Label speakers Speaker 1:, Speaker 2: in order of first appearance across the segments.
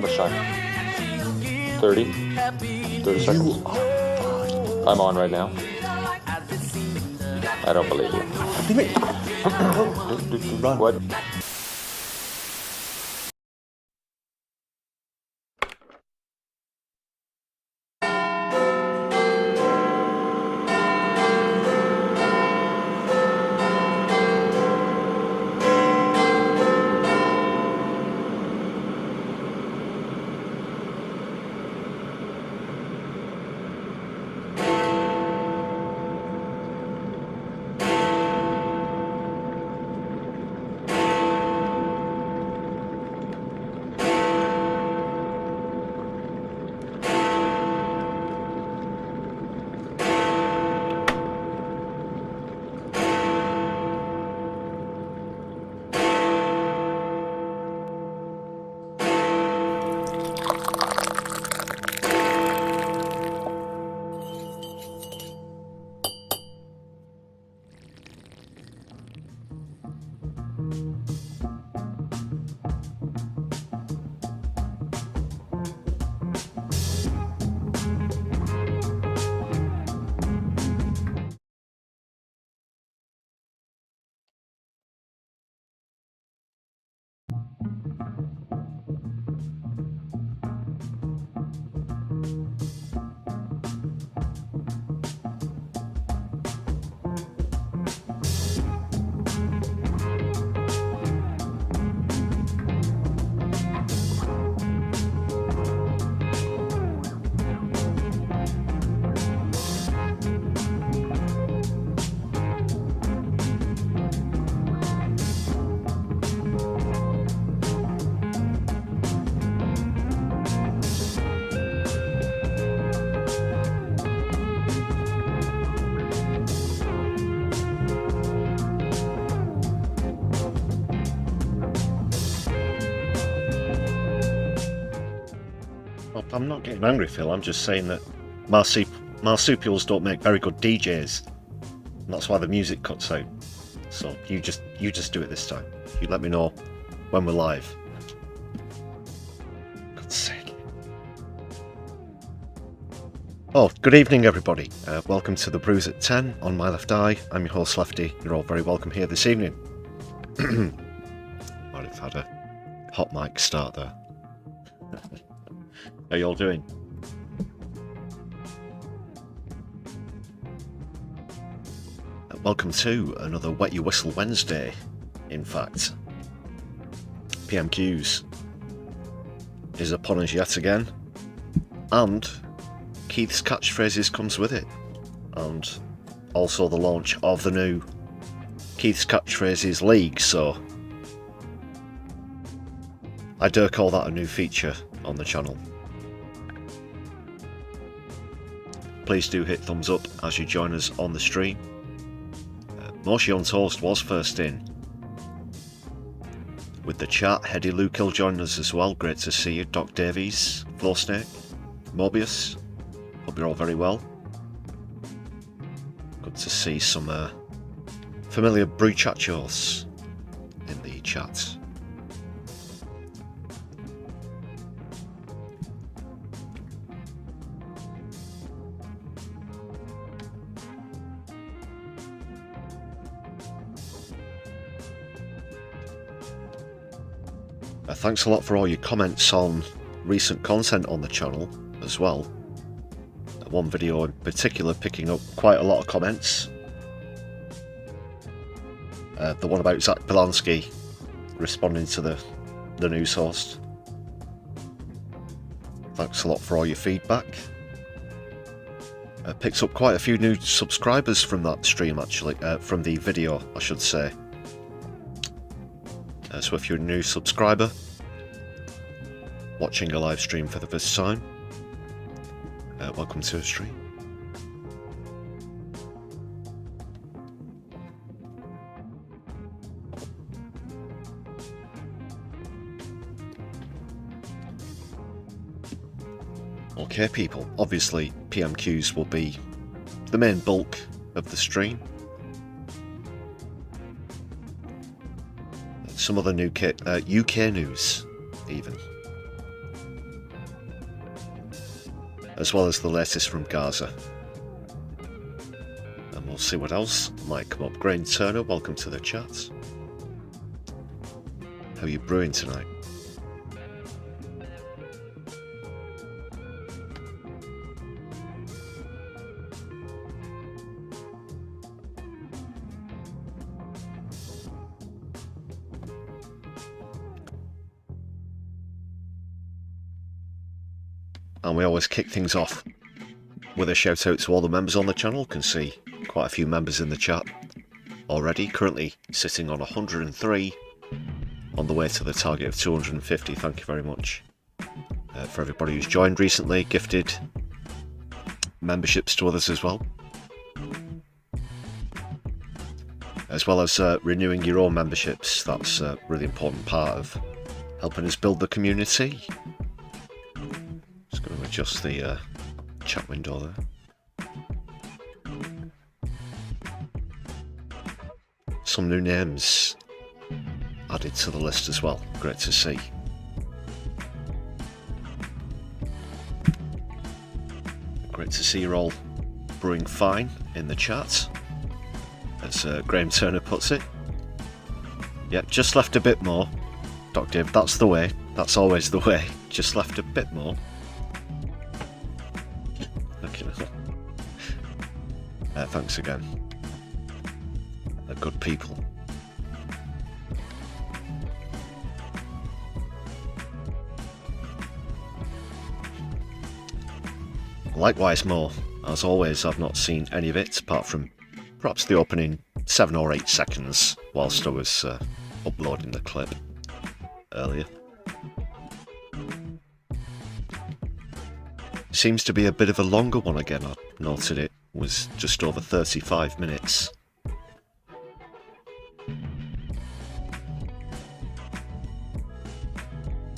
Speaker 1: much time? 30? 30 seconds? I'm on right now. I don't believe you.
Speaker 2: Run.
Speaker 1: What?
Speaker 2: I'm not getting angry, Phil. I'm just saying that marsupials don't make very good DJs. And that's why the music cuts out. So you just do it this time. You let me know when we're live. God's sake. Oh, good evening, everybody. Welcome to the Brews at 10 on my left eye. I'm your host, Lefty. You're all very welcome here this evening. Might have had a hot mic start there. How you all doing? Welcome to another Wet Your Whistle Wednesday, in fact. PMQs is upon us yet again, and Keith's Catchphrases comes with it, and also the launch of the new Keith's Catchphrases League, so I dare call that a new feature on the channel. Please do hit thumbs up as you join us on the stream. Moshi on Toast was first in with the chat. Heady Lukill joined us as well. Great to see you. Doc Davies, Flowsnake, Mobius. Hope you're all very well. Good to see some familiar brewchachos in the chat. Thanks a lot for all your comments on recent content on the channel as well. One video in particular picking up quite a lot of comments. The one about Zach Polanski responding to the news host. Thanks a lot for all your feedback. Picked up quite a few new subscribers from that stream actually, from the video I should say. So if you're a new subscriber, watching a live stream for the first time, welcome to the stream. Okay people, obviously PMQs will be the main bulk of the stream. Some other new UK news, even. as well as the latest from Gaza. And we'll see what else might come up. Grain Turner, welcome to the chat. How are you brewing tonight? And we always kick things off with a shout out to all the members on the channel. Can see quite a few members in the chat already. Currently sitting on 103, on the way to the target of 250. Thank you very much for everybody who's joined recently, gifted memberships to others as well. As well as renewing your own memberships. That's a really important part of helping us build the community. Just going to adjust the chat window there. Some new names added to the list as well. Great to see. Great to see you're all brewing fine in the chat, as Graham Turner puts it. Yep, just left a bit more. Dr. Dave, that's the way. That's always the way. Just left a bit more. Thanks again. They're good people. Likewise more. As always, I've not seen any of it, apart from perhaps the opening 7 or 8 seconds whilst I was uploading the clip earlier. Seems to be a bit of a longer one again. I noted it was just over 35 minutes.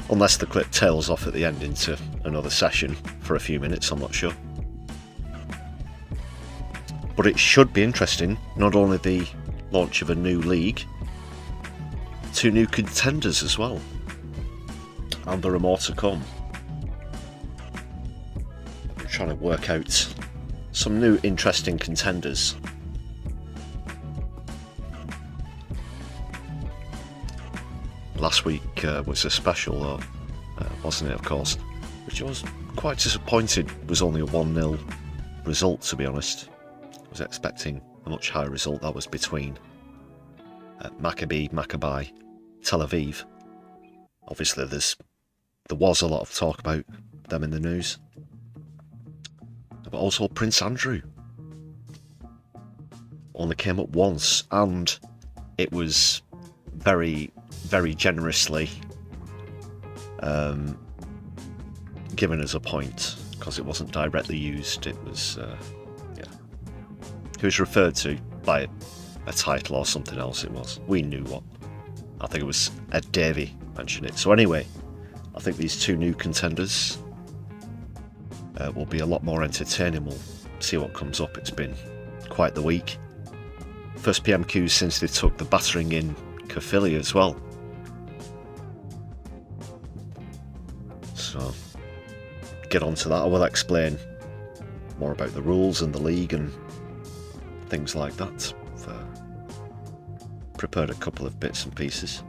Speaker 2: Unless the clip tails off at the end into another session for a few minutes, I'm not sure. But it should be interesting, not only the launch of a new league, 2 new contenders as well. And there are more to come. I'm trying to work out some new interesting contenders. Last week was a special, though, wasn't it, of course? Which I was quite disappointed was only a 1-0 result, to be honest. I was expecting a much higher result. That was between Maccabi, Tel Aviv. Obviously, there was a lot of talk about them in the news. But also Prince Andrew. Only came up once, and it was very, very generously given as a point, because it wasn't directly used. It was, yeah. He was referred to by a title or something else it was. We knew what. I think it was Ed Davey mentioned it. So anyway, I think these 2 new contenders will be a lot more entertaining. We'll see what comes up. It's been quite the week. First PMQ since they took the battering in Caerphilly as well. So get on to that. I will explain more about the rules and the league and things like that. I've prepared a couple of bits and pieces.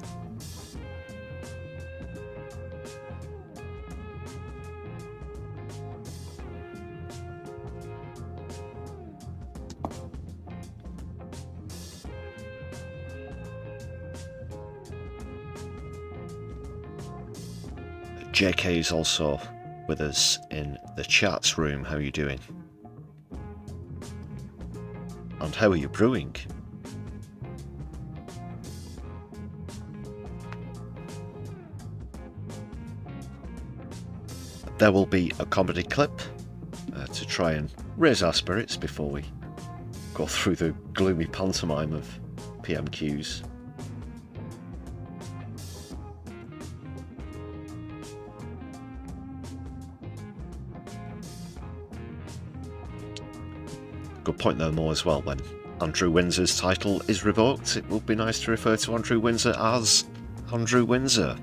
Speaker 2: JK is also with us in the chat room. How are you doing? And how are you brewing? There will be a comedy clip to try and raise our spirits before we go through the gloomy pantomime of PMQs. Good point there, Mo, as well. When Andrew Windsor's title is revoked, it would be nice to refer to Andrew Windsor as Andrew Windsor.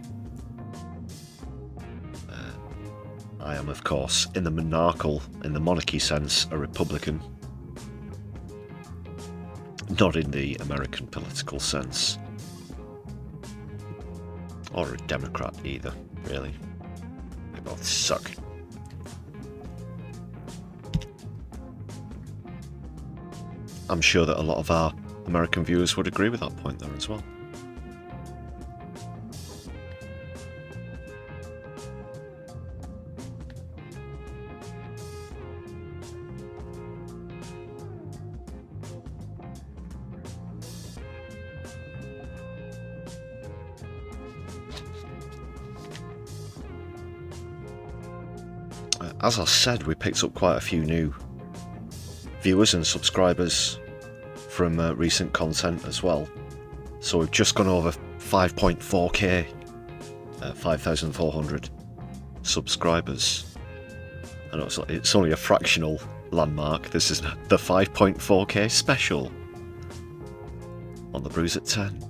Speaker 2: I am, of course, in the monarchy sense, a Republican. Not in the American political sense. Or a Democrat either, really. They both suck. I'm sure that a lot of our American viewers would agree with that point there as well. As I said, we picked up quite a few new viewers and subscribers from recent content as well. So we've just gone over 5.4k, 5,400 subscribers. I know it's only a fractional landmark. This is the 5.4k special on the Brews at 10.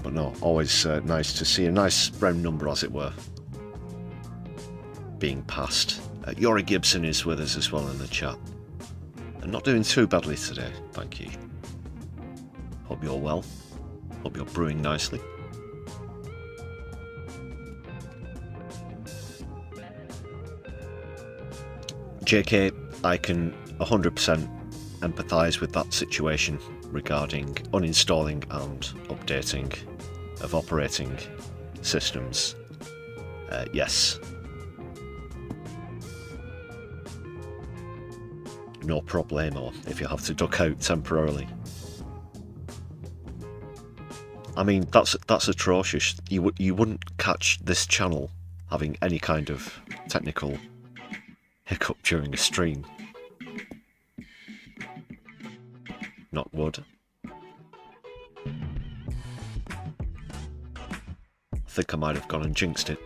Speaker 2: But no, always nice to see a nice round number, as it were, being passed. Yori Gibson is with us as well in the chat. And not doing too badly today, thank you. Hope you're well. Hope you're brewing nicely. JK, I can 100% empathise with that situation regarding uninstalling and updating of operating systems. Yes. No problemo if you have to duck out temporarily. I mean, that's atrocious. You wouldn't catch this channel having any kind of technical hiccup during a stream. Not would. I think I might have gone and jinxed it.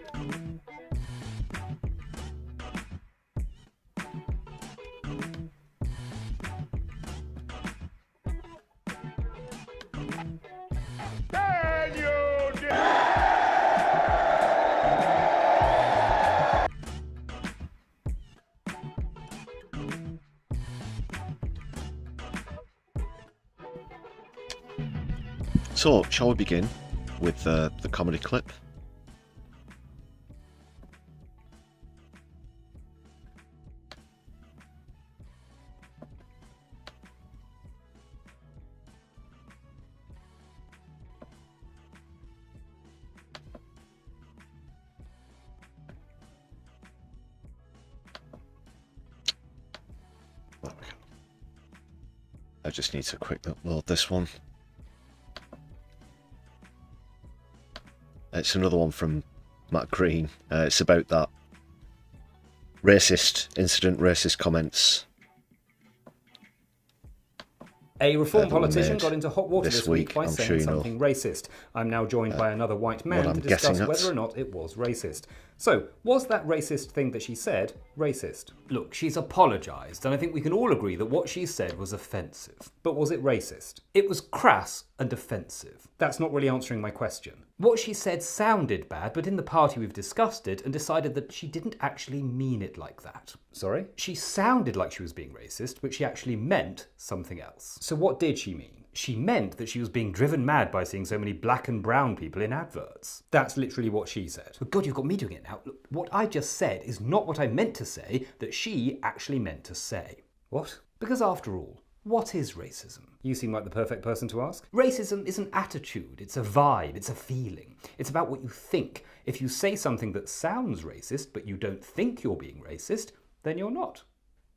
Speaker 2: So, shall we begin with the comedy clip? There we go. I just need to quick upload this one. It's another one from Matt Green. It's about that racist incident, racist comments.
Speaker 3: A Reform politician got into hot water this week by saying something racist. I'm now joined by another white man to discuss whether or not it was racist. So, was that racist thing that she said racist? Look, she's apologised, and I think we can all agree that what she said was offensive. But was it racist? It was crass and offensive. That's not really answering my question. What she said sounded bad, but in the party we've discussed it and decided that she didn't actually mean it like that. Sorry? She sounded like she was being racist, but she actually meant something else. So what did she mean? She meant that she was being driven mad by seeing so many black and brown people in adverts. That's literally what she said. But God, you've got me doing it now. Look, what I just said is not what I meant to say that she actually meant to say. What? Because after all, what is racism? You seem like the perfect person to ask. Racism is an attitude, it's a vibe, it's a feeling. It's about what you think. If you say something that sounds racist, but you don't think you're being racist, then you're not.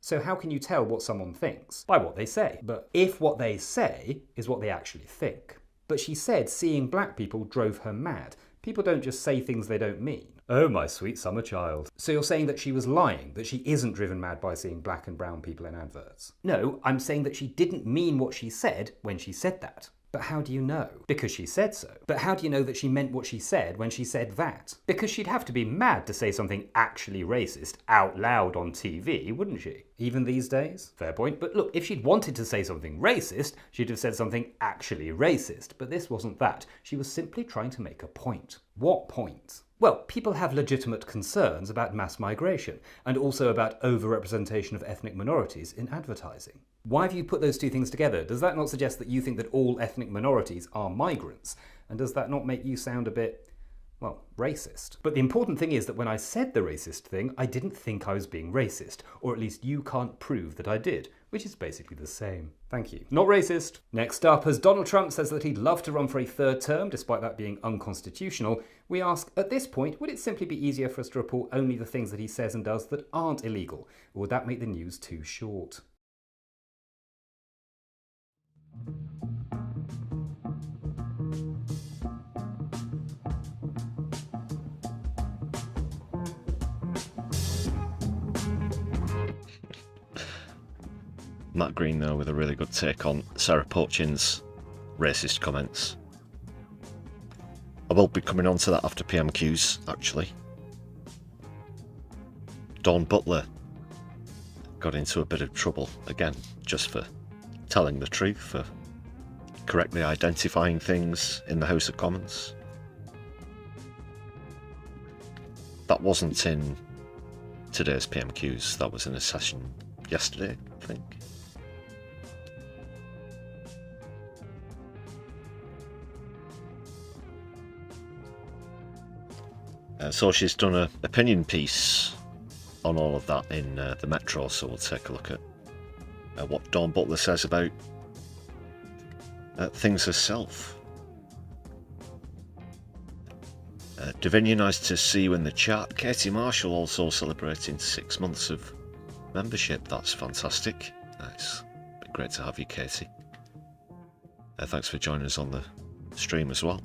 Speaker 3: So how can you tell what someone thinks? By what they say. But if what they say is what they actually think. But she said seeing black people drove her mad. People don't just say things they don't mean. Oh, my sweet summer child. So you're saying that she was lying, that she isn't driven mad by seeing black and brown people in adverts? No, I'm saying that she didn't mean what she said when she said that. But how do you know? Because she said so. But how do you know that she meant what she said when she said that? Because she'd have to be mad to say something actually racist out loud on TV, wouldn't she? Even these days? Fair point. But look, if she'd wanted to say something racist, she'd have said something actually racist. But this wasn't that. She was simply trying to make a point. What point? Well, people have legitimate concerns about mass migration and also about overrepresentation of ethnic minorities in advertising. Why have you put those two things together? Does that not suggest that you think that all ethnic minorities are migrants? And does that not make you sound a bit, well, racist? But the important thing is that when I said the racist thing, I didn't think I was being racist, or at least you can't prove that I did, which is basically the same. Thank you. Not racist. Next up, as Donald Trump says that he'd love to run for a third term, despite that being unconstitutional, we ask, at this point, would it simply be easier for us to report only the things that he says and does that aren't illegal? Or would that make the news too short?
Speaker 2: Matt Green, though, with a really good take on Sarah Pochin's racist comments. I will be coming on to that after PMQs, actually. Dawn Butler got into a bit of trouble, again, just for telling the truth, for correctly identifying things in the House of Commons. That wasn't in today's PMQs, that was in a session yesterday, I think. So she's done an opinion piece on all of that in the Metro, so we'll take a look at what Dawn Butler says about things herself. Davinia, nice to see you in the chat. Katie Marshall also celebrating 6 months of membership. That's fantastic. Nice. Been great to have you, Katie. Thanks for joining us on the stream as well.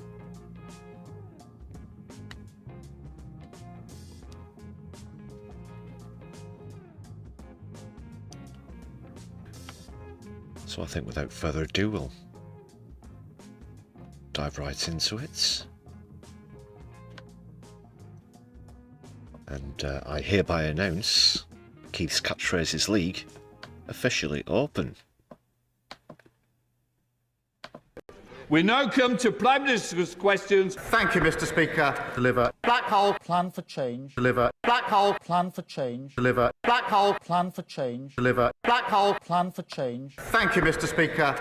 Speaker 2: So I think without further ado, we'll dive right into it. And I hereby announce Keith's Catchphrases League officially open.
Speaker 4: We now come to Prime Minister's questions.
Speaker 5: Thank you, Mr. Speaker. Deliver. Black hole.
Speaker 6: Plan for change.
Speaker 5: Deliver. Black hole.
Speaker 6: Plan for change.
Speaker 5: Deliver. Black hole.
Speaker 6: Plan for change.
Speaker 5: Deliver. Black hole.
Speaker 6: Plan for change.
Speaker 5: Thank you, Mr. Speaker.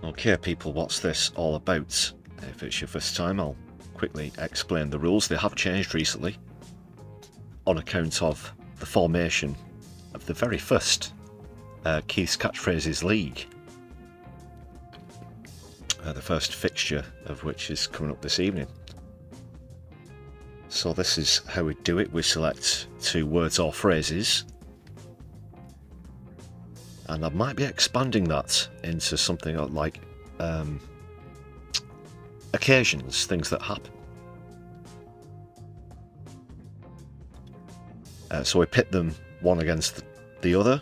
Speaker 2: Okay, people, what's this all about? If it's your first time, I'll quickly explain the rules. They have changed recently on account of the formation of the very first Keith's Catchphrases League. The first fixture of which is coming up this evening. So this is how we do it. We select 2 words or phrases. And I might be expanding that into something like occasions, things that happen. So we pit them one against the other,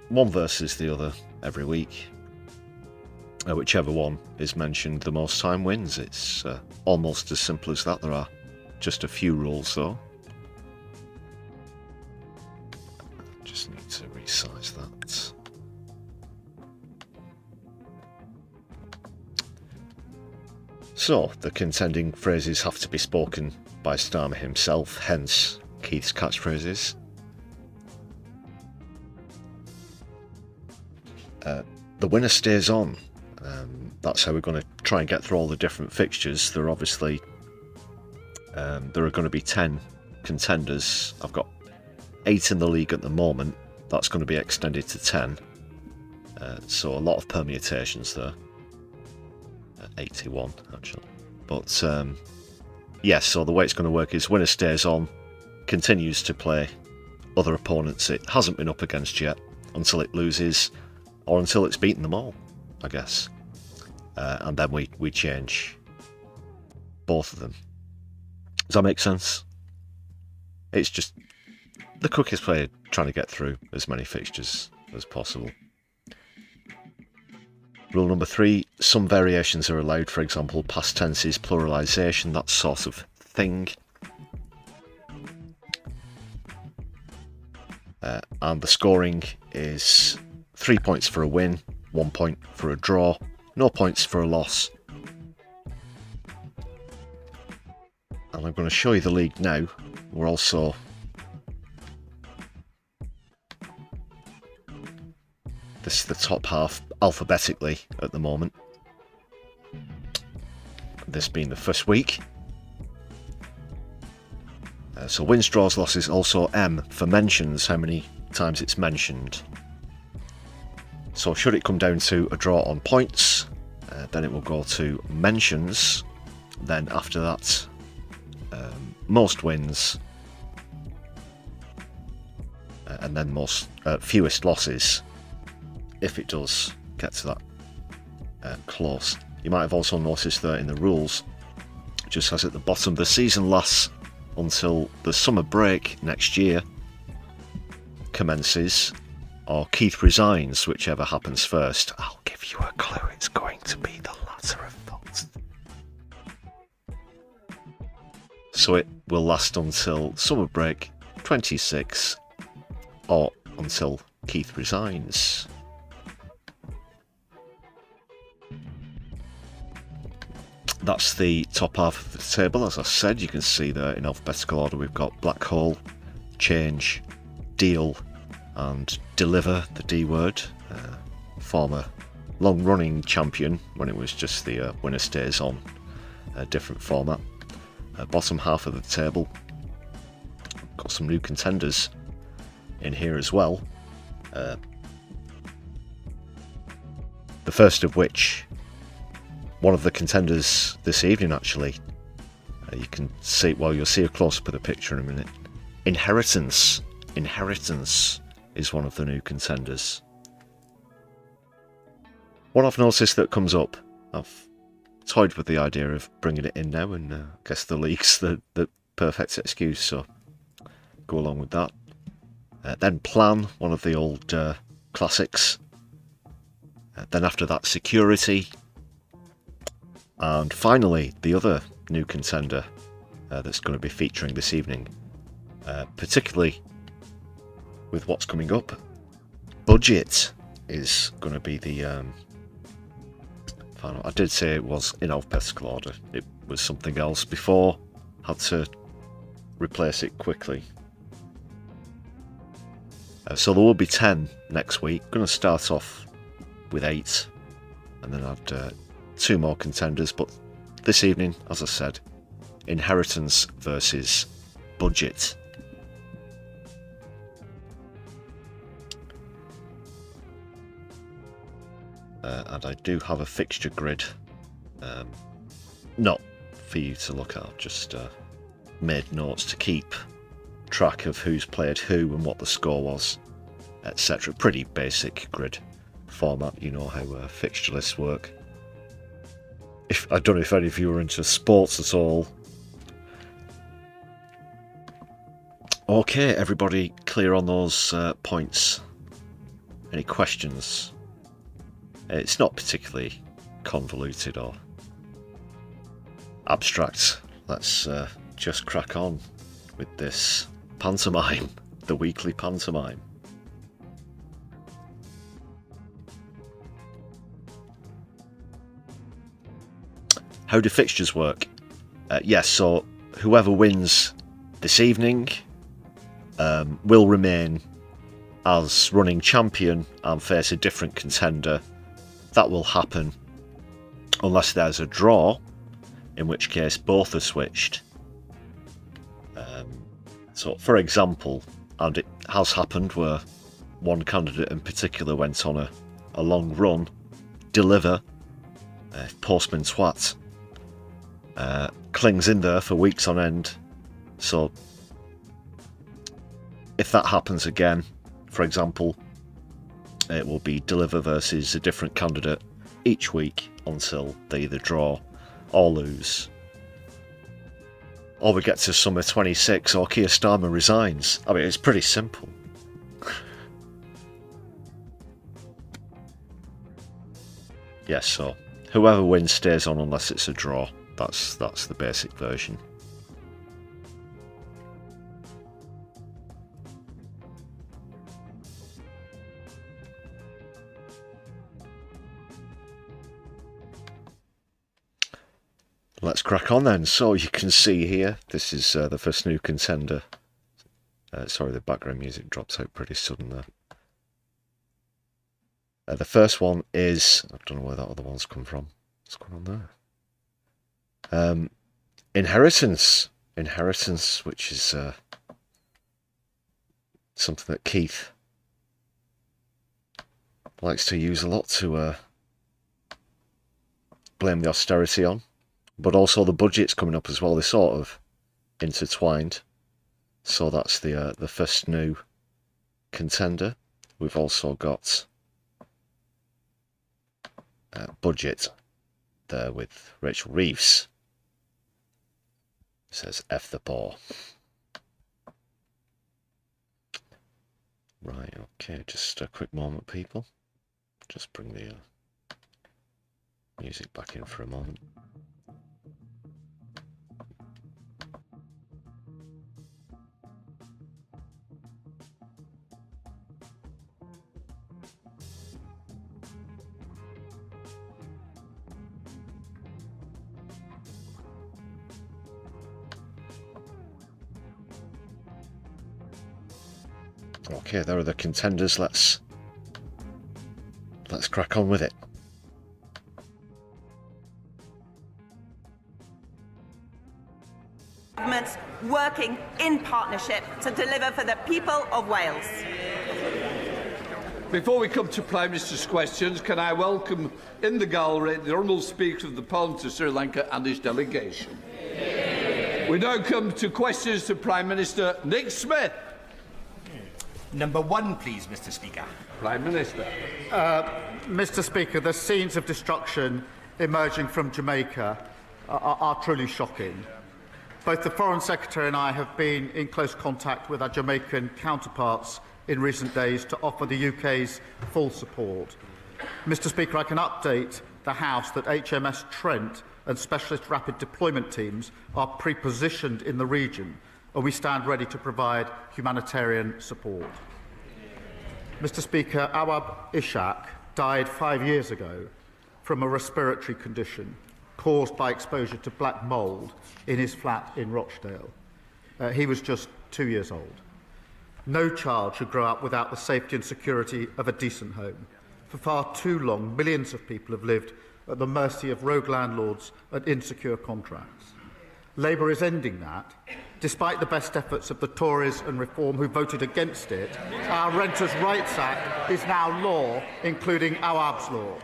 Speaker 2: one versus the other every week. Whichever one is mentioned the most time wins. It's almost as simple as that. There are just a few rules though. Just need to resize that. So, the contending phrases have to be spoken by Starmer himself, hence Keith's Catchphrases. The winner stays on. That's how we're going to try and get through all the different fixtures. There are obviously there are going to be 10 contenders. I've got 8 in the league at the moment. That's going to be extended to 10. So a lot of permutations there. 81 actually. But yes, so the way it's going to work is winner stays on, continues to play other opponents it hasn't been up against yet until it loses, or until it's beaten them all, I guess. And then we change both of them. Does that make sense? It's just the quickest way of trying to get through as many fixtures as possible. Rule number 3, some variations are allowed, for example, past tenses, pluralisation, that sort of thing. And the scoring is 3 points for a win, 1 point for a draw, no points for a loss. And I'm going to show you the league now. We're also this is the top half alphabetically at the moment. This being the first week. So wins, draws, losses, also M for mentions, how many times it's mentioned. So should it come down to a draw on points, then it will go to mentions. Then after that, most wins, and then fewest losses, if it does get to that close. You might have also noticed that in the rules, it just says at the bottom, the season lasts until the summer break next year commences, or Keith resigns, whichever happens first. I'll give you a clue, it's going to be the latter of those. So it will last until summer break 26, or until Keith resigns. That's the top half of the table. As I said, you can see there in alphabetical order we've got Black Hole, Change, Deal and Deliver, the D word. Former long-running champion when it was just the winner stays on, a different format. Bottom half of the table, got some new contenders in here as well. The first of which, one of the contenders this evening actually. You can see, well, you'll see a close-up of the picture in a minute. Inheritance is one of the new contenders. What I've noticed that comes up, I've toyed with the idea of bringing it in now, and I guess the league's the perfect excuse, so go along with that. Then Plan, one of the old classics. Then after that, Security. And finally, the other new contender that's going to be featuring this evening, particularly with what's coming up, Budget is going to be the final. I did say it was in alphabetical order. It was something else before. Had to replace it quickly. So there will be 10 next week. Going to start off with 8, and then add 2 more contenders, but this evening, as I said, Inheritance versus Budget. And I do have a fixture grid, not for you to look at, just made notes to keep track of who's played who and what the score was, etc. Pretty basic grid format, you know how fixture lists work. I don't know if any of you are into sports at all. Okay, everybody clear on those points? Any questions? It's not particularly convoluted or abstract. Let's just crack on with this pantomime, the weekly pantomime. How do fixtures work? Yes, so whoever wins this evening will remain as running champion and face a different contender. That will happen unless there's a draw, in which case both are switched. So, for example, and it has happened where one candidate in particular went on a long run, Deliver, Postman Twat, clings in there for weeks on end. So if that happens again, for example, it will be Deliver versus a different candidate each week until they either draw or lose. or we get to summer 26, or Keir Starmer resigns. I mean, it's pretty simple. Yes, so whoever wins stays on unless it's a draw. That's the basic version. Let's crack on then. So you can see here, this is the first new contender. Sorry, the background music dropped out pretty sudden there. The first one is, I don't know where that other one's come from. What's going on there? Inheritance. Inheritance, which is something that Keith likes to use a lot to blame the austerity on. But also the budget's coming up as well. They're sort of intertwined. So that's the first new contender. We've also got budget there with Rachel Reeves. It says F the poor. Right, okay, just a quick moment, people. Just bring the music back in for a moment. Okay, there are the contenders. Let's crack on with it.
Speaker 7: Governments working in partnership to deliver for the people of Wales.
Speaker 4: Before we come to Prime Minister's questions, can I welcome in the gallery the Honourable Speaker of the Parliament of Sri Lanka and his delegation. We now come to questions to Prime Minister Nick Smith.
Speaker 8: Number 1, please, Mr. Speaker.
Speaker 4: Prime Minister.
Speaker 5: Mr. Speaker, the scenes of destruction emerging from Jamaica are truly shocking. Both the Foreign Secretary and I have been in close contact with our Jamaican counterparts in recent days to offer the UK's full support. Mr. Speaker, I can update the House that HMS Trent and Specialist Rapid Deployment Teams are pre-positioned in the region, and we stand ready to provide humanitarian support. Mr. Speaker, Awab Ishaq died 5 years ago from a respiratory condition caused by exposure to black mould in his flat in Rochdale. He was just 2 years old. No child should grow up without the safety and security of a decent home. For far too long, millions of people have lived at the mercy of rogue landlords and insecure contracts. Labour is ending that. Despite the best efforts of the Tories and Reform who voted against it, our Renters' Rights Act is now law, including Awab's law.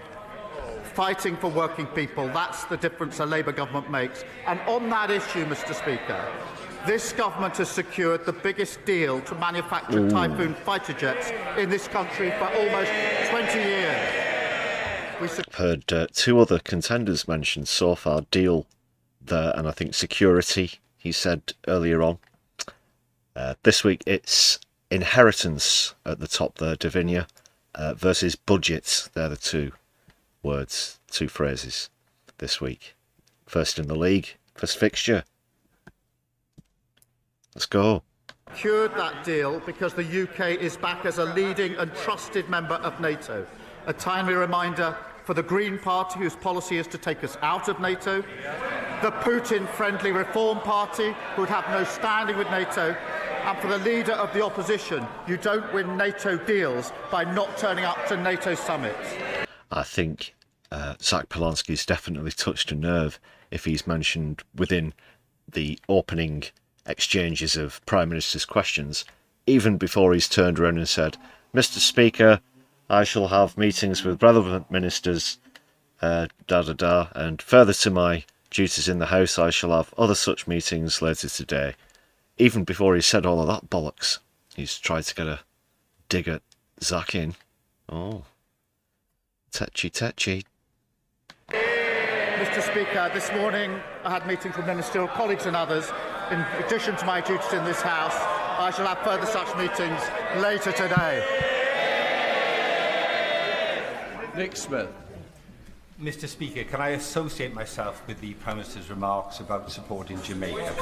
Speaker 5: Fighting for working people, that's the difference a Labour government makes. And on that issue, Mr. Speaker, this government has secured the biggest deal to manufacture Typhoon fighter jets in this country for almost 20 years.
Speaker 2: I've heard two other contenders mentioned so far, deal there, and I think security, he said earlier on. This week it's inheritance at the top there, Davinia, versus budget. They're the two words, two phrases this week. First in the league, first fixture. Let's go.
Speaker 5: Secured that deal because the UK is back as a leading and trusted member of NATO. A timely reminder for the Green Party, whose policy is to take us out of NATO, the Putin-friendly Reform Party, who would have no standing with NATO, and for the leader of the opposition, you don't win NATO deals by not turning up to NATO summits.
Speaker 2: I think Zach Polanski's definitely touched a nerve if he's mentioned within the opening exchanges of Prime Minister's questions, even before he's turned around and said, Mr. Speaker, I shall have meetings with relevant ministers, and further to my duties in the House, I shall have other such meetings later today. Even before he said all of that bollocks, he's tried to get a dig at Zach in. Oh, tetchy.
Speaker 5: Mr. Speaker, this morning I had meetings with ministerial colleagues and others In addition to my duties in this House, I shall have further such meetings later today.
Speaker 4: Nick Smith.
Speaker 8: Mr. Speaker, can I associate myself with the Prime Minister's remarks about supporting Jamaica?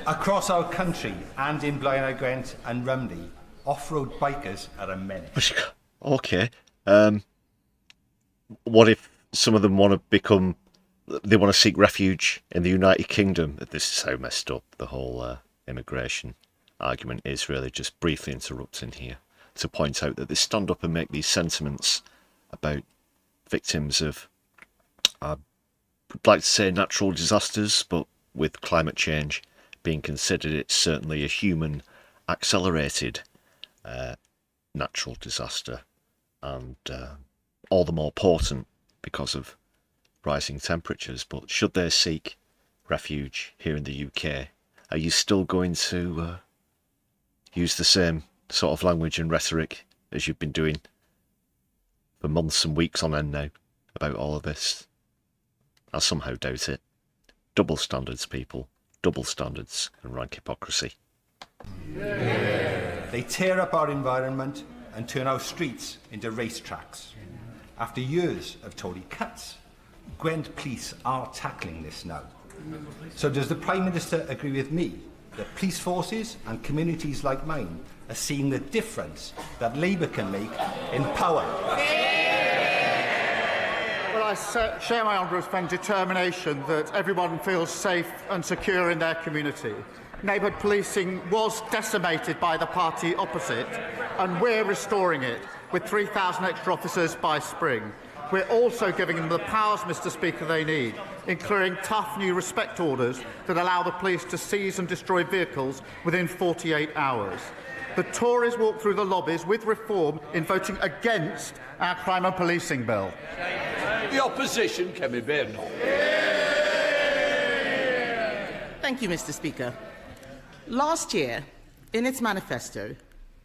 Speaker 8: Across our country and in Blaenau Gwent and Rumney, off-road bikers are a menace.
Speaker 2: Okay. What if some of them want to seek refuge in the United Kingdom? This is how messed up the whole immigration argument is, really. Just briefly interrupting here to point out that they stand up and make these sentiments about victims of, I'd like to say, natural disasters, but with climate change being considered, it's certainly a human accelerated natural disaster, and all the more important because of rising temperatures. But should they seek refuge here in the UK, are you still going to use the same sort of language and rhetoric as you've been doing for months and weeks on end now about all of this? I somehow doubt it. Double standards, people. Double standards and rank hypocrisy.
Speaker 8: They tear up our environment and turn our streets into racetracks. After years of Tory cuts, Gwent police are tackling this now. So does the Prime Minister agree with me that police forces and communities like mine are seeing the difference that Labour can make in power?
Speaker 5: Well, I share my honourable friend's determination that everyone feels safe and secure in their community. Neighbourhood policing was decimated by the party opposite, and we're restoring it with 3,000 extra officers by spring. We're also giving them the powers, Mr. Speaker, they need, including tough new respect orders that allow the police to seize and destroy vehicles within 48 hours. The Tories walked through the lobbies with reform in voting against our crime and policing bill.
Speaker 4: The opposition, Kemi Byrne.
Speaker 9: Thank you, Mr. Speaker. Last year, in its manifesto,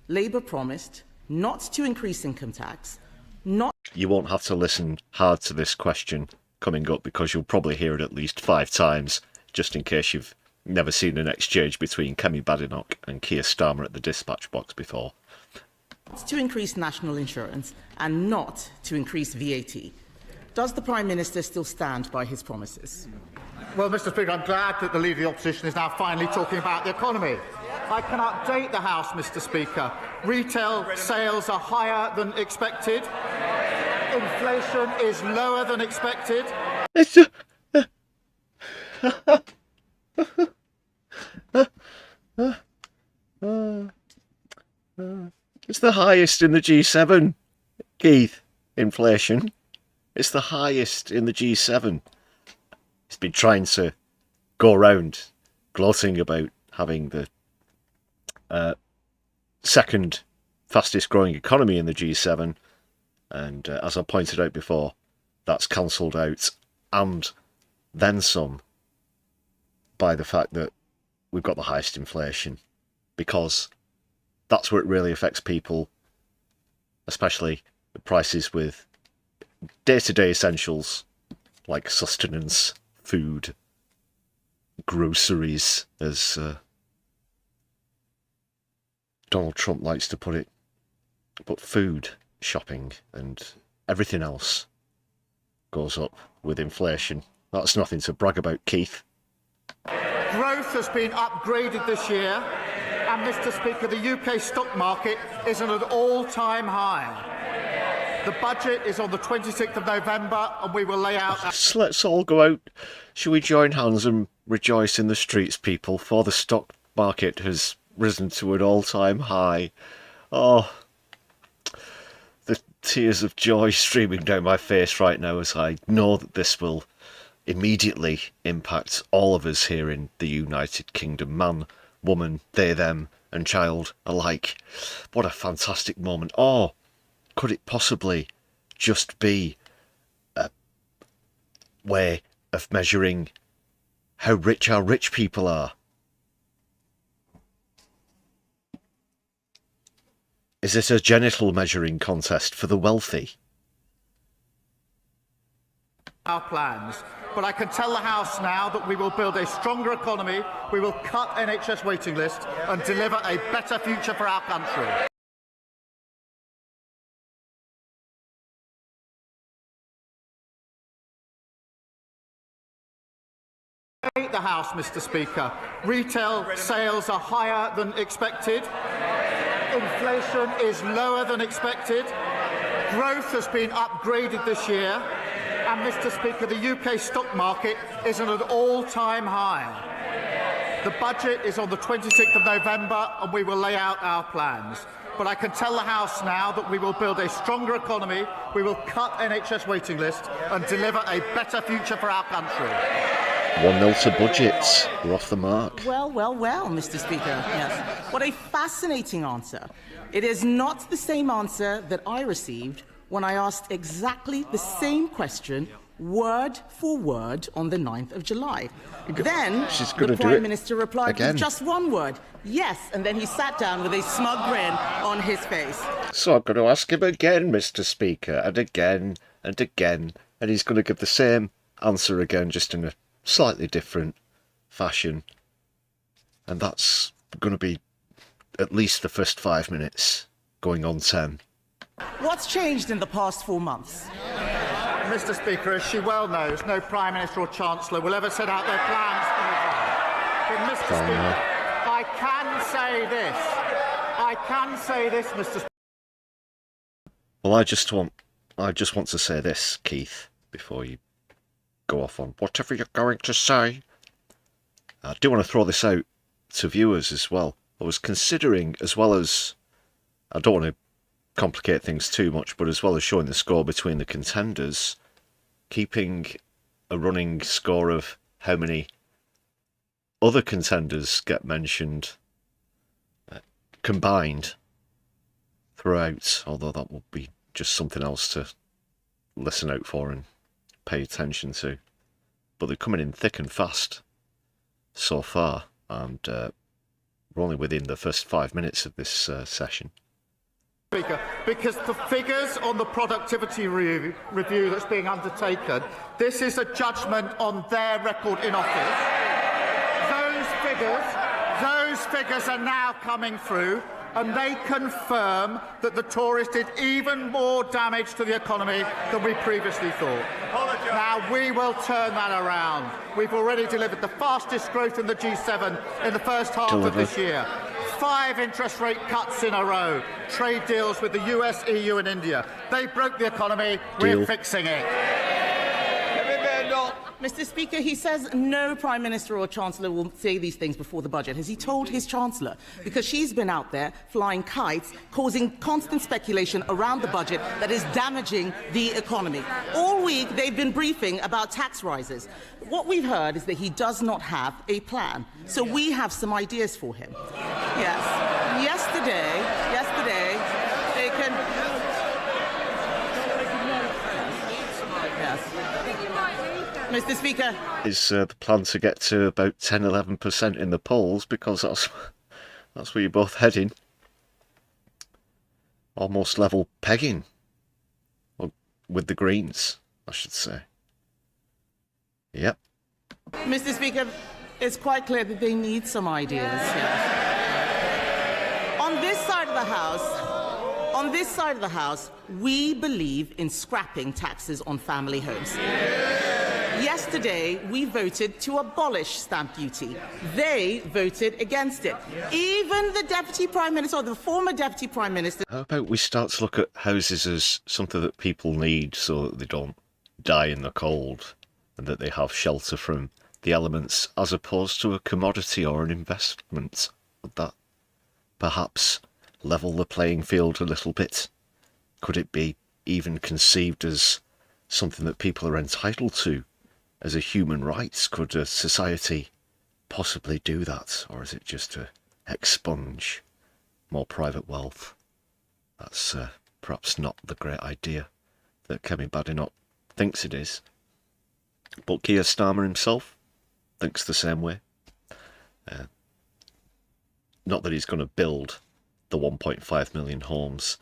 Speaker 9: Labour promised not to increase income tax, not...
Speaker 2: You won't have to listen hard to this question coming up, because you'll probably hear it at least 5 times, just in case you've never seen an exchange between Kemi Badenoch and Keir Starmer at the dispatch box before.
Speaker 9: to increase national insurance and not to increase VAT. Does the Prime Minister still stand by his promises?
Speaker 5: Well, Mr. Speaker, I'm glad that the Leader of the Opposition is now finally talking about the economy. I can update the House, Mr. Speaker. Retail sales are higher than expected. Inflation is lower than expected.
Speaker 2: It's the highest in the G7, Keith. Inflation. It's the highest in the G7. He's been trying to go around gloating about having the second fastest growing economy in the G7. And as I pointed out before, that's cancelled out and then some by the fact that we've got the highest inflation, because that's where it really affects people, especially the prices with day-to-day essentials like sustenance, food, groceries, as Donald Trump likes to put it. But food, shopping and everything else goes up with inflation. That's nothing to brag about, Keith.
Speaker 5: Growth has been upgraded this year, and Mr. Speaker, the UK stock market is at an all-time high. The budget is on the 26th of November, and we will lay out...
Speaker 2: Let's all go out. Shall we join hands and rejoice in the streets, people, for the stock market has risen to an all-time high. Oh, the tears of joy streaming down my face right now as I know that this will immediately impact all of us here in the United Kingdom, man, woman, they, them and child alike. What a fantastic moment. Oh, could it possibly just be a way of measuring how rich our rich people are? Is this a genital measuring contest for the wealthy?
Speaker 5: Our plans But I can tell the House now that we will build a stronger economy, we will cut NHS waiting lists and deliver a better future for our country. The House, Mr. Speaker. Retail sales are higher than expected. Inflation is lower than expected. Growth has been upgraded this year. And, Mr. Speaker, the UK stock market is at an all-time high. The budget is on the 26th of November, and we will lay out our plans. But I can tell the House now that we will build a stronger economy, we will cut NHS waiting lists and deliver a better future for our country.
Speaker 2: 1-0 to budgets. We're off the mark.
Speaker 9: Well, Mr. Speaker. Yes. What a fascinating answer. It is not the same answer that I received when I asked exactly the same question, word for word, on the 9th of July. Then the Prime Minister replied with just one word, yes, and then he sat down with a smug grin on his face.
Speaker 2: So I'm going to ask him again, Mr. Speaker, and again, and again, and he's going to give the same answer again, just in a slightly different fashion. And that's going to be at least the first 5 minutes, going on 10.
Speaker 9: What's changed in the past 4 months?
Speaker 5: Mr. Speaker, as she well knows, no Prime Minister or Chancellor will ever set out their plans in advance. But, Mr. Speaker, I can say this, Mr. Speaker.
Speaker 2: Well, I just want to say this, Keith, before you go off on whatever you're going to say. I do want to throw this out to viewers as well. I was considering, as well as, I don't want to complicate things too much, but as well as showing the score between the contenders, keeping a running score of how many other contenders get mentioned combined throughout, although that will be just something else to listen out for and pay attention to. But they're coming in thick and fast so far, and we're only within the first 5 minutes of this session.
Speaker 5: Speaker, because the figures on the productivity review that's being undertaken, this is a judgment on their record in office. Those figures are now coming through, and they confirm that the Tories did even more damage to the economy than we previously thought. Now, we will turn that around. We've already delivered the fastest growth in the G7 in the first half of this year. 5 interest rate cuts in a row. Trade deals with the US, EU and India. They broke the economy. We're fixing it.
Speaker 9: Mr. Speaker, he says no Prime Minister or Chancellor will say these things before the budget. Has he told his Chancellor? Because she's been out there flying kites, causing constant speculation around the budget that is damaging the economy. All week, they've been briefing about tax rises. What we've heard is that he does not have a plan. So we have some ideas for him. Yes. Yesterday, they can... Yes. Mr. Speaker.
Speaker 2: Is the plan to get to about 10-11% in the polls, because that's where you're both heading. Almost level pegging. Well, with the Greens, I should say. Yep.
Speaker 9: Mr. Speaker, it's quite clear that they need some ideas here. On this side of the House, we believe in scrapping taxes on family homes. Yesterday, we voted to abolish stamp duty. They voted against it. Even the Deputy Prime Minister, or the former Deputy Prime Minister...
Speaker 2: How about we start to look at houses as something that people need so that they don't die in the cold and that they have shelter from the elements, as opposed to a commodity or an investment? Would that perhaps level the playing field a little bit? Could it be even conceived as something that people are entitled to as a human right? Could a society possibly do that? Or is it just to expunge more private wealth? That's perhaps not the great idea that Kemi Badenoch thinks it is. But Keir Starmer himself thinks the same way. Not that he's going to build the 1.5 million homes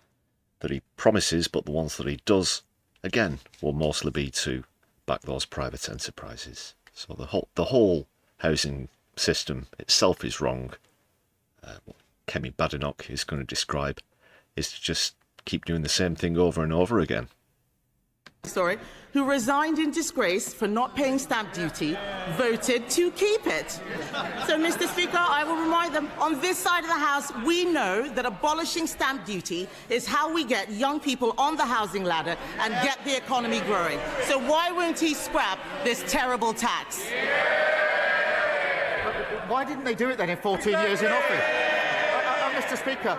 Speaker 2: that he promises, but the ones that he does, again, will mostly be to back those private enterprises. So the whole housing system itself is wrong. What Kemi Badenoch is going to describe is to just keep doing the same thing over and over again.
Speaker 9: Who resigned in disgrace for not paying stamp duty, voted to keep it. So, Mr. Speaker, I will remind them, on this side of the House, we know that abolishing stamp duty is how we get young people on the housing ladder and get the economy growing. So why won't he scrap this terrible tax?
Speaker 5: Why didn't they do it then in 14 years in office? Mr. Speaker,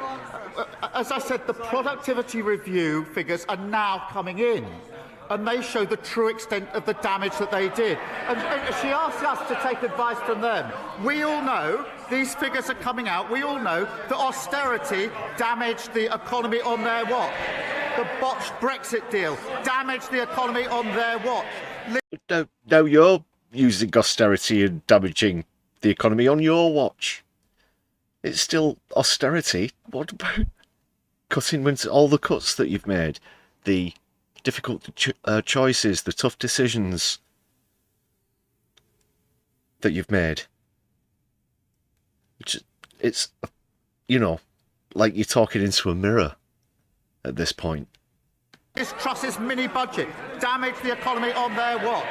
Speaker 5: as I said, the productivity review figures are now coming in, and they show the true extent of the damage that they did. And she asked us to take advice from them. We all know these figures are coming out. We all know that austerity damaged the economy on their watch. The botched Brexit deal damaged the economy on their watch.
Speaker 2: No, you're using austerity and damaging the economy on your watch. It's still austerity. What about cutting into all the cuts that you've made? The difficult choices, the tough decisions that you've made. It's, you know, like you're talking into a mirror at this point.
Speaker 5: This Truss's mini-budget damaged the economy on their watch.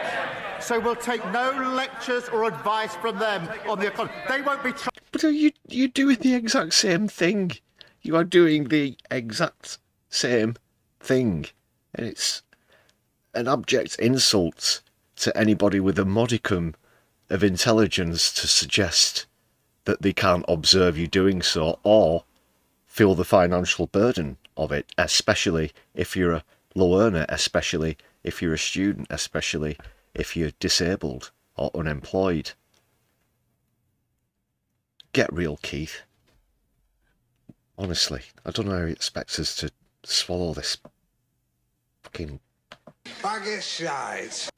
Speaker 5: So we'll take no lectures or advice from them on the economy. They won't be...
Speaker 2: But are you're doing the exact same thing. You are doing the exact same thing. And it's an abject insult to anybody with a modicum of intelligence to suggest that they can't observe you doing so or feel the financial burden of it, especially if you're a low earner, especially if you're a student, especially if you're disabled or unemployed. Get real, Keith. Honestly, I don't know how he expects us to swallow this fucking...
Speaker 10: bag of shite.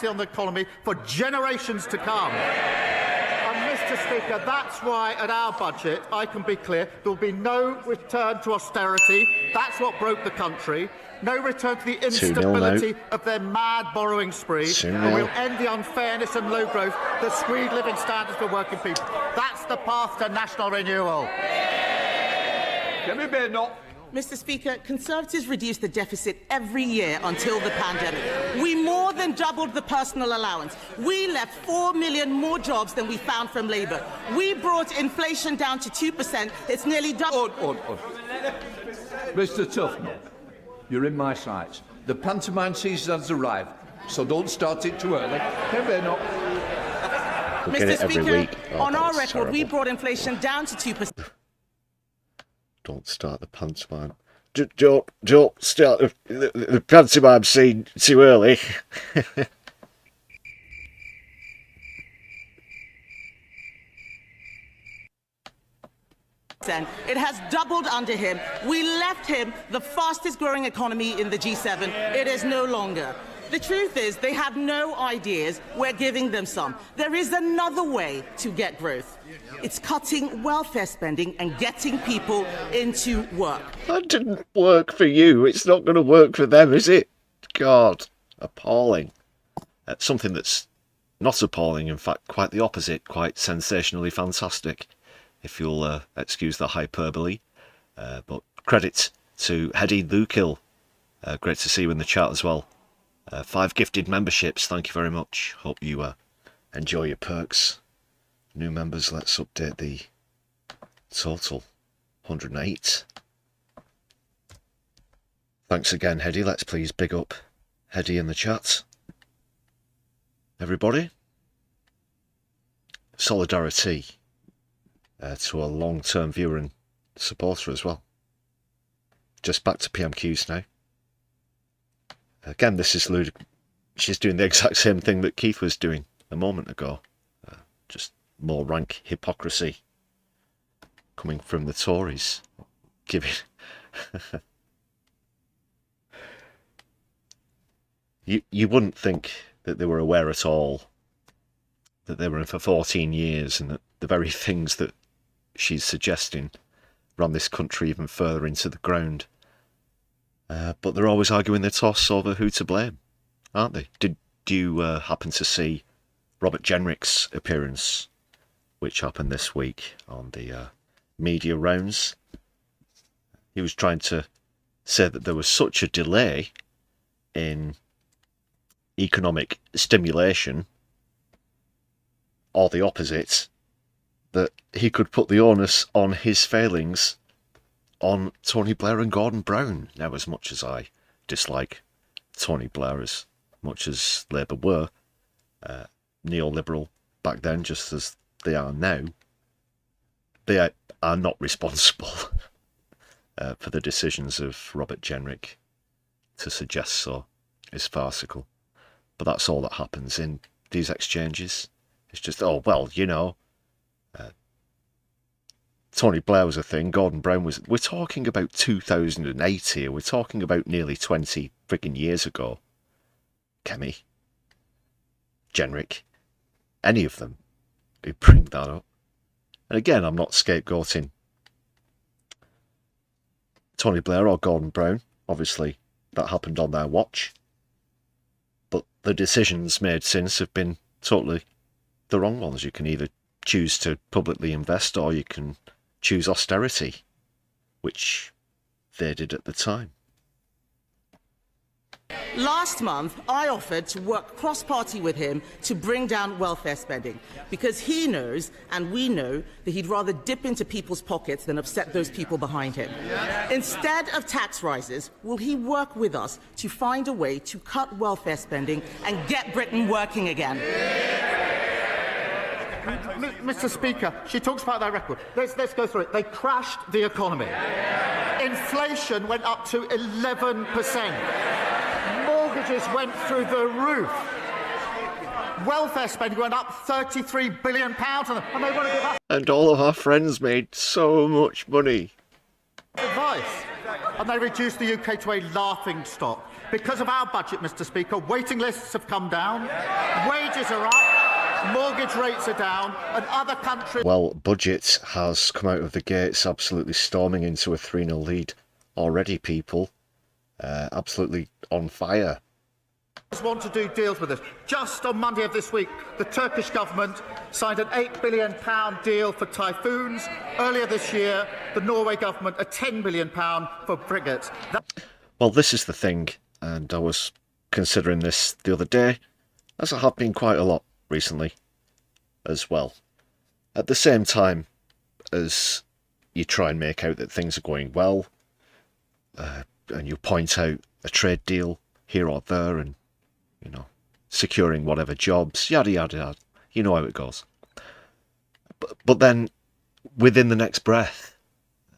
Speaker 5: on the economy for generations to come. And Mr. Speaker, that's why at our budget, I can be clear, there will be no return to austerity. That's what broke the country. No return to the instability of their mad borrowing spree. And we'll end the unfairness and low growth that squeeze living standards for working people. That's the path to national renewal.
Speaker 9: Mr. Speaker, Conservatives reduced the deficit every year until the pandemic. We more than doubled the personal allowance. We left 4 million more jobs than we found from Labour. We brought inflation down to 2%. It's nearly double.
Speaker 4: Mr. Tufnell, you're in my sights. The pantomime season has arrived, so don't start it too early.
Speaker 9: Mr. Speaker, on our record, terrible. We brought inflation down to 2%.
Speaker 2: Don't start the pantomime. Don't start the pantomime scene too early.
Speaker 9: It has doubled under him. We left him the fastest growing economy in the G7. It is no longer. The truth is, they have no ideas. We're giving them some. There is another way to get growth. It's cutting welfare spending and getting people into work.
Speaker 2: That didn't work for you. It's not going to work for them, is it? God, appalling. Something that's not appalling, in fact, quite the opposite, quite sensationally fantastic, if you'll excuse the hyperbole. But credit to Hedy Lukill. Great to see you in the chat as well. 5 gifted memberships, thank you very much. Hope you enjoy your perks. New members, let's update the total. 108. Thanks again, Hedy. Let's please big up Hedy in the chat. Everybody. Solidarity to a long-term viewer and supporter as well. Just back to PMQs now. Again, this is ludicrous. She's doing the exact same thing that Keith was doing a moment ago. Just more rank hypocrisy coming from the Tories. Giving... you wouldn't think that they were aware at all that they were in for 14 years and that the very things that she's suggesting ran this country even further into the ground. But they're always arguing the toss over who to blame, aren't they? Did you happen to see Robert Jenrick's appearance, which happened this week on the media rounds? He was trying to say that there was such a delay in economic stimulation, or the opposite, that he could put the onus on his failings on Tony Blair and Gordon Brown. Now, as much as I dislike Tony Blair, as much as Labour were neoliberal back then, just as they are now, they are not responsible for the decisions of Robert Jenrick. To suggest so is farcical. But that's all that happens in these exchanges. It's just, oh, well, you know, Tony Blair was a thing, Gordon Brown was... We're talking about 2008 here. We're talking about nearly 20 frigging years ago. Kemi, Jenrick, any of them who bring that up. And again, I'm not scapegoating Tony Blair or Gordon Brown. Obviously, that happened on their watch. But the decisions made since have been totally the wrong ones. You can either choose to publicly invest or you can choose austerity, which they did at the time.
Speaker 9: Last month, I offered to work cross-party with him to bring down welfare spending, because he knows, and we know, that he'd rather dip into people's pockets than upset those people behind him. Instead of tax rises, will he work with us to find a way to cut welfare spending and get Britain working again?
Speaker 5: Mr. Speaker, she talks about their record. Let's go through it. They crashed the economy. Inflation went up to 11%. Mortgages went through the roof. Welfare spending went up £33 billion, and they want to give us...
Speaker 2: And all of our friends made so much money.
Speaker 5: ...advice. And they reduced the UK to a laughing stock. Because of our budget, Mr. Speaker, waiting lists have come down, wages are up, mortgage rates are down, and other countries...
Speaker 2: Well, budget has come out of the gates absolutely storming into a 3-0 lead already, people. Absolutely on fire.
Speaker 5: Want to do deals with us. Just on Monday of this week, the Turkish government signed an £8 billion deal for typhoons. Earlier this year, the Norway government a £10 billion for frigates.
Speaker 2: Well, this is the thing, and I was considering this the other day, as I have been quite a lot recently as well. At the same time as you try and make out that things are going well, and you point out a trade deal here or there, and you know, securing whatever jobs, yada yada yada. You know how it goes. But then, within the next breath,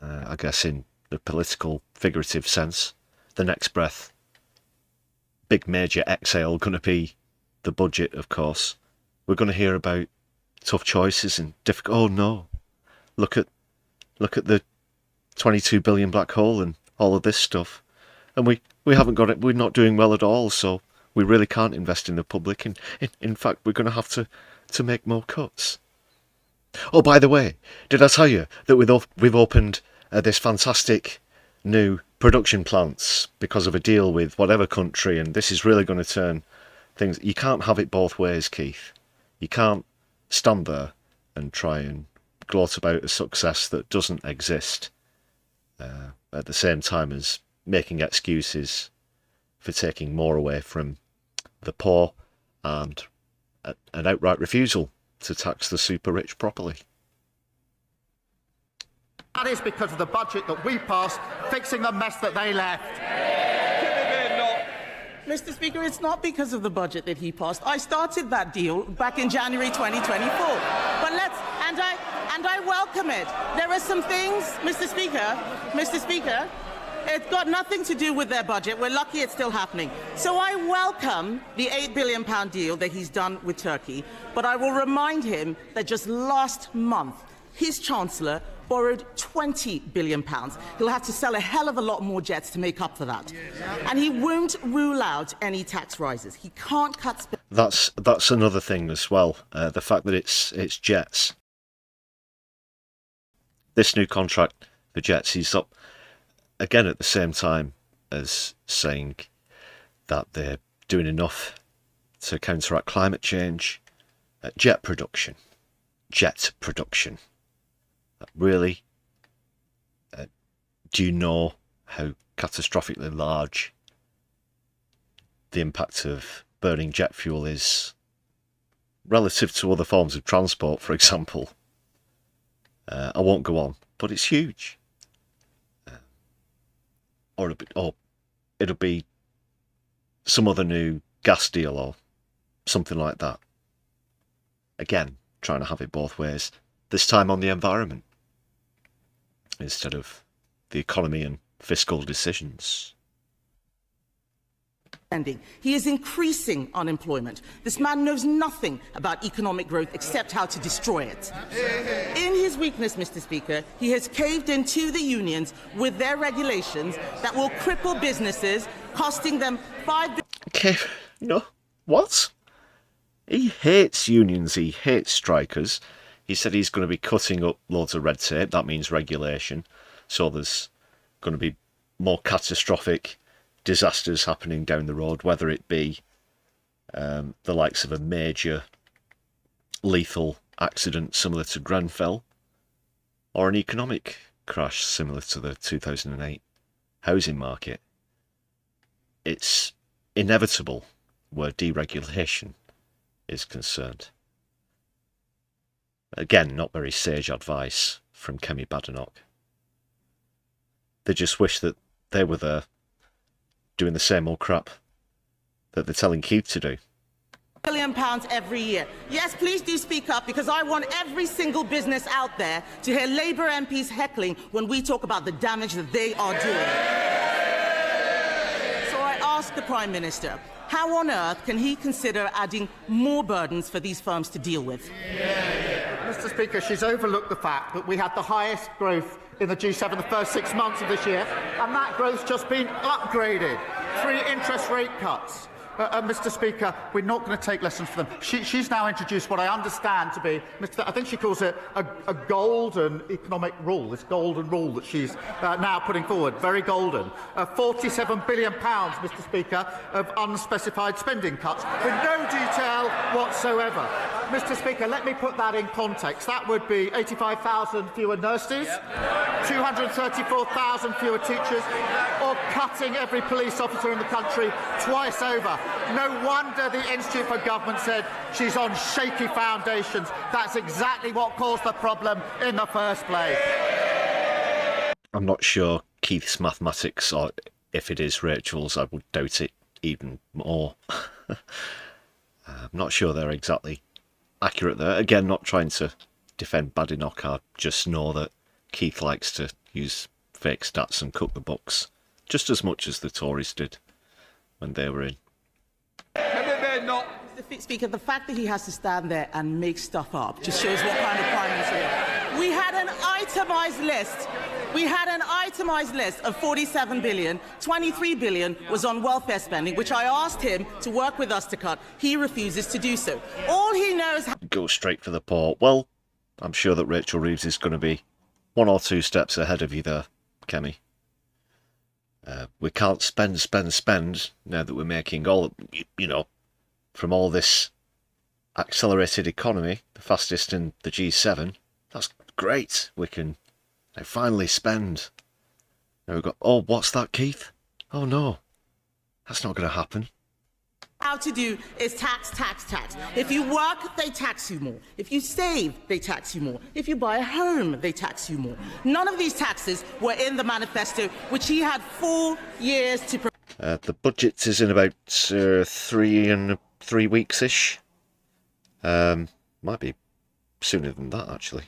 Speaker 2: I guess in the political figurative sense, the next breath, big major exhale going to be the budget, of course. We're going to hear about tough choices and difficult. Oh no, look at the 22 billion black hole and all of this stuff, and we haven't got it. We're not doing well at all, so we really can't invest in the public. And in fact, we're going to have to make more cuts. Oh, by the way, did I tell you that we've opened this fantastic new production plants because of a deal with whatever country, and this is really going to turn things... You can't have it both ways, Keith. You can't stand there and try and gloat about a success that doesn't exist at the same time as making excuses for taking more away from the poor and an outright refusal to tax the super rich properly.
Speaker 5: That is because of the budget that we passed, fixing the mess that they left.
Speaker 9: Mr. Speaker, it's not because of the budget that he passed. I started that deal back in January 2024. But and I welcome it. There are some things, Mr. Speaker, it's got nothing to do with their budget. We're lucky it's still happening. So I welcome the £8 billion deal that he's done with Turkey, but I will remind him that just last month, his Chancellor borrowed £20 billion. He'll have to sell a hell of a lot more jets to make up for that. And he won't rule out any tax rises. He can't cut...
Speaker 2: That's another thing as well, the fact that it's jets. This new contract for jets, he's up, again at the same time, as saying that they're doing enough to counteract climate change. Jet production. Really? Do you know how catastrophically large the impact of burning jet fuel is relative to other forms of transport, for example? I won't go on, but it's huge. Or it'll be some other new gas deal or something like that. Again, trying to have it both ways. This time on the environment instead of the economy and fiscal decisions.
Speaker 9: He is increasing unemployment. This man knows nothing about economic growth except how to destroy it. In his weakness, Mr. Speaker, he has caved into the unions with their regulations that will cripple businesses, costing them $5
Speaker 2: billion. No, what? He hates unions, he hates strikers. He said he's going to be cutting up loads of red tape. That means regulation. So there's going to be more catastrophic disasters happening down the road, whether it be the likes of a major lethal accident similar to Grenfell or an economic crash similar to the 2008 housing market. It's inevitable where deregulation is concerned. Again, not very sage advice from Kemi Badenoch. They just wish that they were there doing the same old crap that they're telling Keith to do.
Speaker 9: £1 billion every year. Yes, please do speak up, because I want every single business out there to hear Labour MPs heckling when we talk about the damage that they are doing. So I ask the Prime Minister, how on earth can he consider adding more burdens for these firms to deal with?
Speaker 5: Mr. Speaker, she's overlooked the fact that we had the highest growth in the G7 the first 6 months of this year, and that growth's just been upgraded. 3 interest rate cuts. Mr. Speaker, we're not going to take lessons from them. She's now introduced what I understand to be, I think she calls it a golden economic rule, this golden rule that she's now putting forward, very golden. £47 billion, Mr. Speaker, of unspecified spending cuts with no detail whatsoever. Mr. Speaker, let me put that in context. That would be 85,000 fewer nurses, 234,000 fewer teachers, or cutting every police officer in the country twice over. No wonder the Institute for Government said she's on shaky foundations. That's exactly what caused the problem in the first place.
Speaker 2: I'm not sure Keith's mathematics, or if it is Rachel's, I would doubt it even more. I'm not sure they're exactly accurate there. Again, not trying to defend Badenoch. I just know that Keith likes to use fake stats and cook the books just as much as the Tories did when they were in.
Speaker 9: Mr. Speaker, the fact that he has to stand there and make stuff up just shows what kind of Prime Minister he is. We had an itemised list. We had an itemised list of 47 billion. 23 billion was on welfare spending, which I asked him to work with us to cut. He refuses to do so. All he knows...
Speaker 2: Go straight for the port. Well, I'm sure that Rachel Reeves is going to be 1 or 2 steps ahead of you there, Kemi. We can't spend now that we're making all, from all this accelerated economy, the fastest in the G7. That's great. We can now finally spend. Now we've got, oh, what's that, Keith? Oh, no. That's not going to happen.
Speaker 9: How to do is tax. If you work, they tax you more. If you save, they tax you more. If you buy a home, they tax you more. None of these taxes were in the manifesto, which he had 4 years to prepare.
Speaker 2: The budget is in about 3 weeks-ish. Might be sooner than that, actually.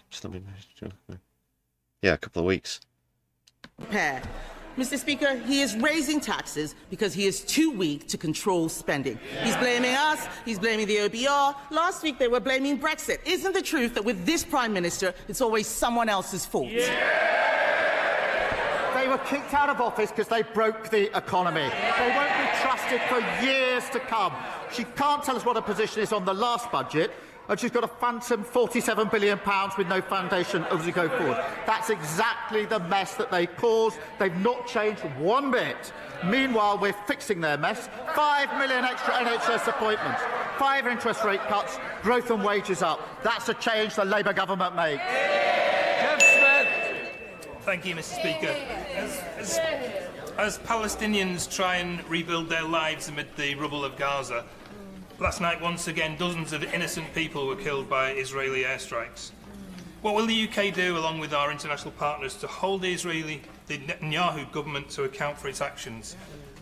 Speaker 2: Yeah, a couple of weeks.
Speaker 9: Mr. Speaker, he is raising taxes because he is too weak to control spending. He's blaming us, he's blaming the OBR. Last week they were blaming Brexit. Isn't the truth that with this Prime Minister, it's always someone else's fault?
Speaker 5: Yeah. They were kicked out of office because they broke the economy. They won't be trusted for years to come. She can't tell us what her position is on the last budget. and she's got a phantom £47 billion with no foundation as we go forward. That's exactly the mess that they caused. They've not changed one bit. Meanwhile, we're fixing their mess. 5 million extra NHS appointments, 5 interest rate cuts, growth and wages up. That's a change the Labour government makes.
Speaker 11: Thank you, Mr. Speaker. As Palestinians try and rebuild their lives amid the rubble of Gaza, last night, once again, dozens of innocent people were killed by Israeli airstrikes. What will the UK do, along with our international partners, to hold the Netanyahu government to account for its actions?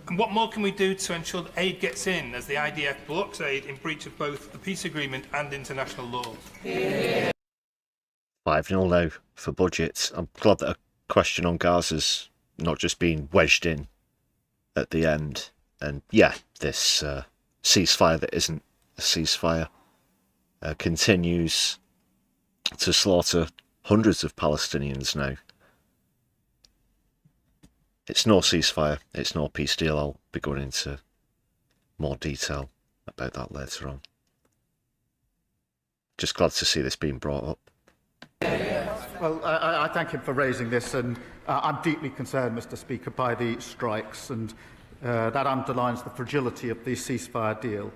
Speaker 11: And what more can we do to ensure that aid gets in, as the IDF blocks aid in breach of both the peace agreement and international law?
Speaker 2: 5-0 now for budget. I'm glad that a question on Gaza's not just being wedged in at the end. And yeah, this ceasefire that isn't a ceasefire continues to slaughter hundreds of Palestinians now. It's no ceasefire, it's no peace deal. I'll be going into more detail about that later on. Just glad to see this being brought up.
Speaker 5: Well, I thank him for raising this, and I'm deeply concerned, Mr. Speaker, by the strikes, and that underlines the fragility of the ceasefire deal.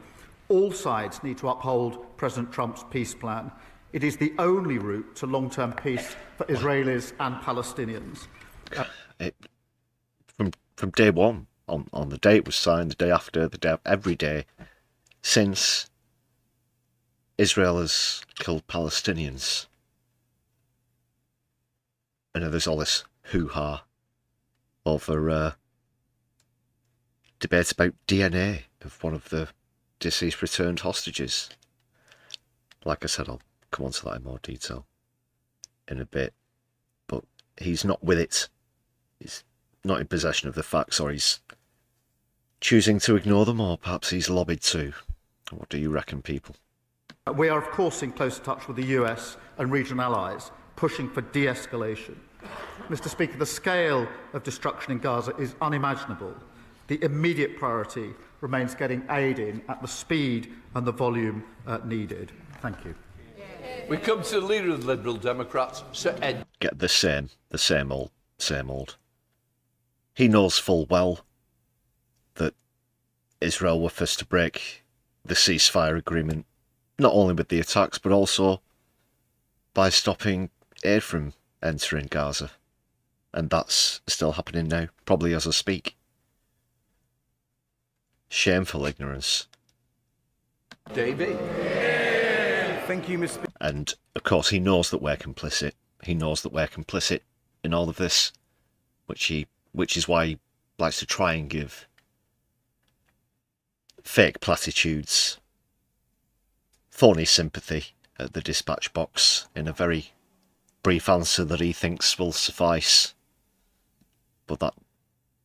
Speaker 5: All sides need to uphold President Trump's peace plan. It is the only route to long-term peace for Israelis and Palestinians.
Speaker 2: From day one, on the day it was signed, the day after, every day since, Israel has killed Palestinians. And there's all this hoo-ha over debate about DNA of one of the deceased returned hostages. Like I said, I'll come on to that in more detail in a bit. But he's not with it. He's not in possession of the facts, or he's choosing to ignore them, or perhaps he's lobbied to. What do you reckon, people?
Speaker 5: We are, of course, in close touch with the US and regional allies, pushing for de-escalation. Mr. Speaker, the scale of destruction in Gaza is unimaginable. The immediate priority remains getting aid in at the speed and the volume needed. Thank you.
Speaker 4: We come to the Leader of the Liberal Democrats, Sir Ed.
Speaker 2: Get the same old. He knows full well that Israel were first to break the ceasefire agreement, not only with the attacks, but also by stopping aid from entering Gaza. And that's still happening now, probably as I speak. Shameful ignorance.
Speaker 4: Davey.
Speaker 12: Thank you, Mr.
Speaker 2: And, of course, he knows that we're complicit. He knows that we're complicit in all of this, which is why he likes to try and give fake platitudes, phony sympathy at the dispatch box in a very brief answer that he thinks will suffice. But that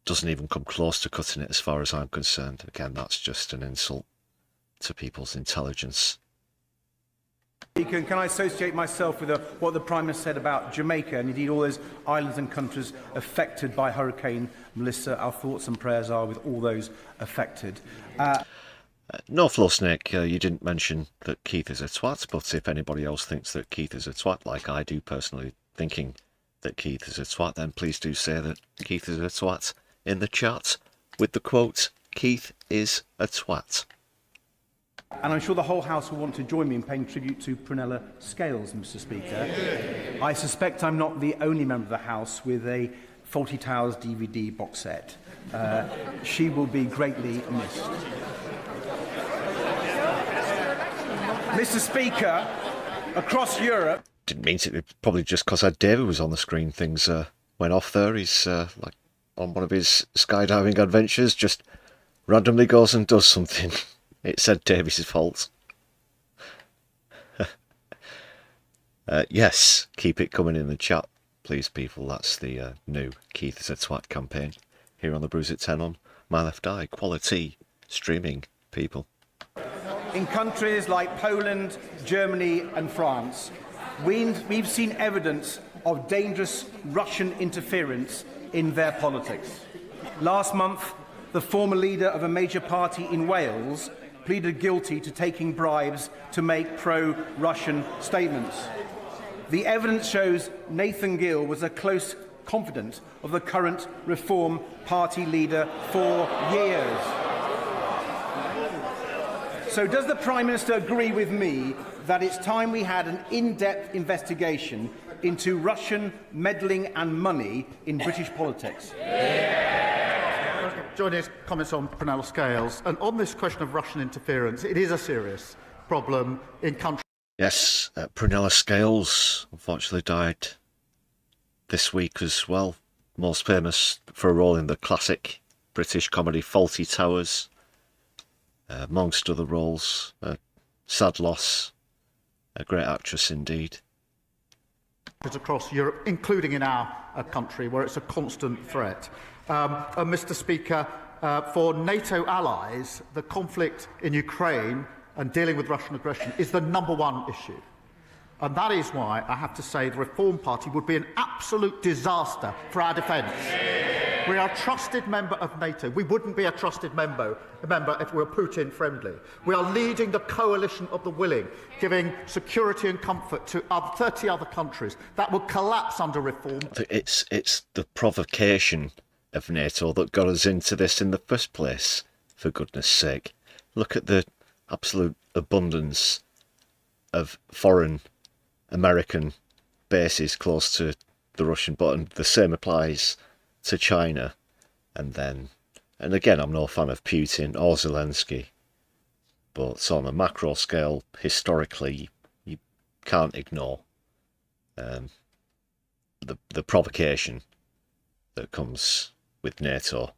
Speaker 2: doesn't even come close to cutting it as far as I'm concerned. Again, that's just an insult to people's intelligence.
Speaker 12: Speaker, can I associate myself with what the Prime Minister said about Jamaica and indeed all those islands and countries affected by Hurricane Melissa? Our thoughts and prayers are with all those affected.
Speaker 2: No, Flow Snake, you didn't mention that Keith is a twat, but if anybody else thinks that Keith is a twat, like I do personally thinking that Keith is a twat, then please do say that Keith is a twat in the chat with the quote, Keith is a twat.
Speaker 12: And I'm sure the whole House will want to join me in paying tribute to Prunella Scales, Mr. Speaker. I suspect I'm not the only member of the House with a Fawlty Towers DVD box set. She will be greatly missed. Mr. Speaker, across Europe...
Speaker 2: Didn't mean to, probably just because David was on the screen, things went off there. He's like on one of his skydiving adventures, just randomly goes and does something. It said Davies' fault. Yes, keep it coming in the chat, please, people. That's the new Keith is a Twat campaign here on the Brews at 10 on My Left Eye. Quality streaming, people.
Speaker 12: In countries like Poland, Germany and France, we've seen evidence of dangerous Russian interference in their politics. Last month, the former leader of a major party in Wales pleaded guilty to taking bribes to make pro-Russian statements. The evidence shows Nathan Gill was a close confidant of the current Reform Party leader for years. So does the Prime Minister agree with me that it's time we had an in-depth investigation into Russian meddling and money in British politics?
Speaker 5: Joining his comments on Prunella Scales, and on this question of Russian interference, it is a serious problem in countries.
Speaker 2: Yes, Prunella Scales unfortunately died this week as well. Most famous for a role in the classic British comedy Fawlty Towers, amongst other roles. Sad loss. A great actress indeed.
Speaker 5: Across Europe, including in our country, where it's a constant threat. Mr. Speaker, for NATO allies, the conflict in Ukraine and dealing with Russian aggression is the #1 issue. And that is why I have to say the Reform Party would be an absolute disaster for our defence. We are a trusted member of NATO. We wouldn't be a trusted member if we were Putin friendly. We are leading the coalition of the willing, giving security and comfort to 30 other countries. That would collapse under reform.
Speaker 2: It's the provocation of NATO that got us into this in the first place, for goodness sake. Look at the absolute abundance of foreign American bases close to the Russian border. The same applies to China. And again, I'm no fan of Putin or Zelensky, but on a macro scale, historically, you can't ignore the provocation that comes with NATO.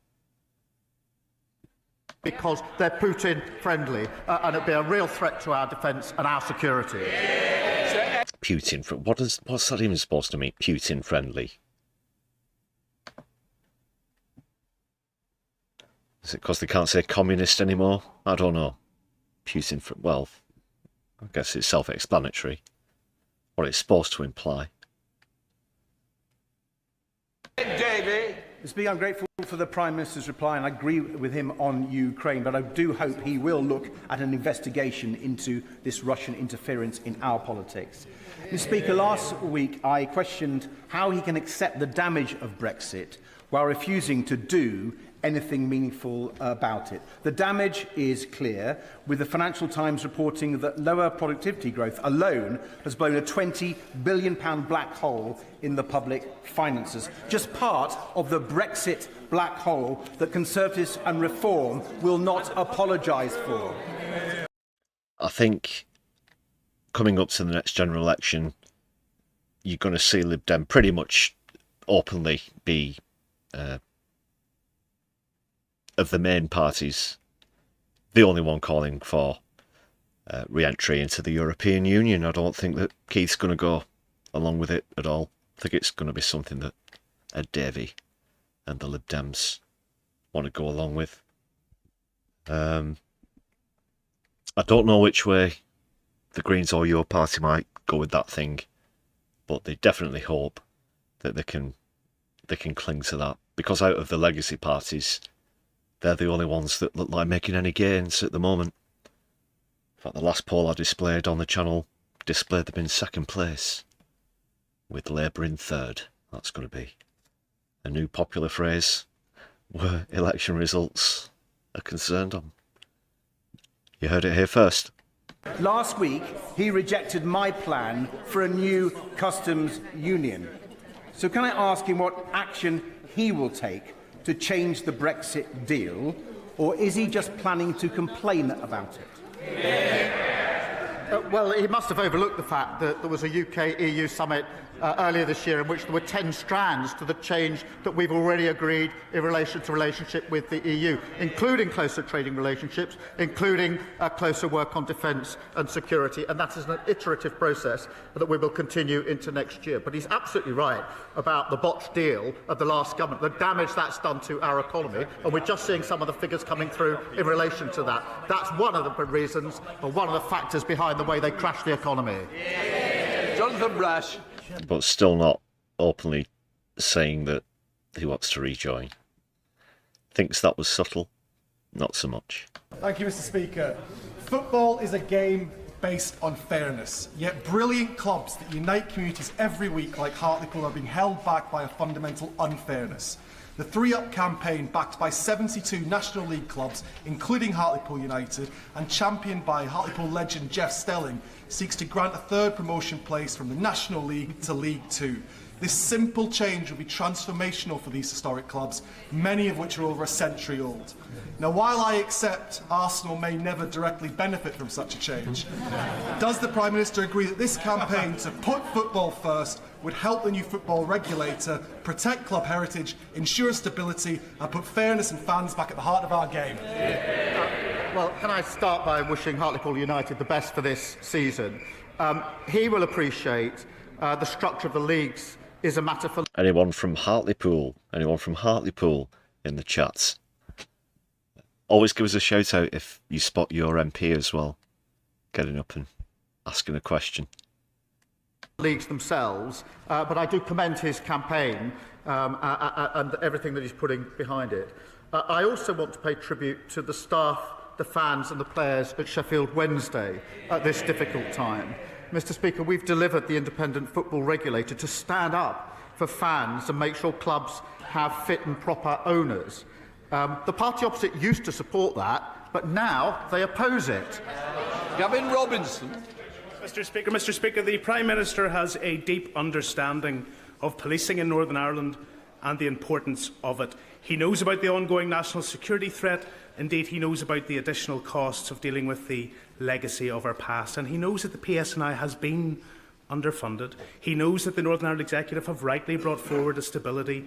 Speaker 5: Because they're Putin friendly, and it'd be a real threat to our defence and our security.
Speaker 2: Putin, what's that even supposed to mean? Putin friendly. Is it because they can't say communist anymore? I don't know. Putin, well, I guess it's self-explanatory what it's supposed to imply.
Speaker 4: Davey.
Speaker 12: Mr. Speaker, I'm grateful for the Prime Minister's reply, and I agree with him on Ukraine, but I do hope he will look at an investigation into this Russian interference in our politics. Mr. Speaker, last week I questioned how he can accept the damage of Brexit while refusing to do anything meaningful about it. The damage is clear, with the Financial Times reporting that lower productivity growth alone has blown a £20 billion black hole in the public finances, just part of the Brexit black hole that Conservatives and Reform will not apologise for.
Speaker 2: I think coming up to the next general election, you're going to see Lib Dem pretty much openly be of the main parties, the only one calling for re-entry into the European Union. I don't think that Keith's going to go along with it at all. I think it's going to be something that Ed Davey and the Lib Dems want to go along with. I don't know which way the Greens or your party might go with that thing, but they definitely hope that they can cling to that, because out of the legacy parties, they're the only ones that look like making any gains at the moment. In fact, the last poll I displayed on the channel displayed them in second place, with Labour in third. That's going to be a new popular phrase where election results are concerned on. You heard it here first.
Speaker 12: Last week, he rejected my plan for a new customs union. So can I ask him what action he will take to change the Brexit deal, or is he just planning to complain about it?
Speaker 5: Well, he must have overlooked the fact that there was a UK-EU summit earlier this year in which there were 10 strands to the change that we've already agreed in relation to relationship with the EU, including closer trading relationships, including closer work on defence and security, and that is an iterative process that we will continue into next year. But he's absolutely right about the botched deal of the last government, the damage that's done to our economy, and we're just seeing some of the figures coming through in relation to that. That's one of the reasons, or one of the factors behind the way they crashed the economy.
Speaker 4: Jonathan Brash.
Speaker 2: But still not openly saying that he wants to rejoin. Thinks that was subtle. not so much.
Speaker 13: Thank you, Mr. Speaker. Football is a game based on fairness, yet brilliant clubs that unite communities every week, like Hartlepool, are being held back by a fundamental unfairness. The 3 Up campaign, backed by 72 National League clubs, including Hartlepool United, and championed by Hartlepool legend Jeff Stelling, seeks to grant a 3rd promotion place from the National League to League 2. This simple change will be transformational for these historic clubs, many of which are over a century old. Now, while I accept Arsenal may never directly benefit from such a change, does the Prime Minister agree that this campaign to put football first would help the new football regulator protect club heritage, ensure stability and put fairness and fans back at the heart of our game?
Speaker 5: Well, can I start by wishing Hartlepool United the best for this season? He will appreciate the structure of the leagues is a matter for...
Speaker 2: Anyone from Hartlepool? Anyone from Hartlepool in the chats? Always give us a shout out if you spot your MP as well, getting up and asking a question.
Speaker 5: Leagues themselves, but I do commend his campaign and everything that he's putting behind it. I also want to pay tribute to the staff, the fans and the players at Sheffield Wednesday at this difficult time. Mr. Speaker, we've delivered the independent football regulator to stand up for fans and make sure clubs have fit and proper owners. The party opposite used to support that, but now they oppose it.
Speaker 4: Gavin Robinson.
Speaker 14: Mr. Speaker, the Prime Minister has a deep understanding of policing in Northern Ireland and the importance of it. He knows about the ongoing national security threat. Indeed, he knows about the additional costs of dealing with the legacy of our past, and he knows that the PSNI has been underfunded. He knows that the Northern Ireland Executive have rightly brought forward a stability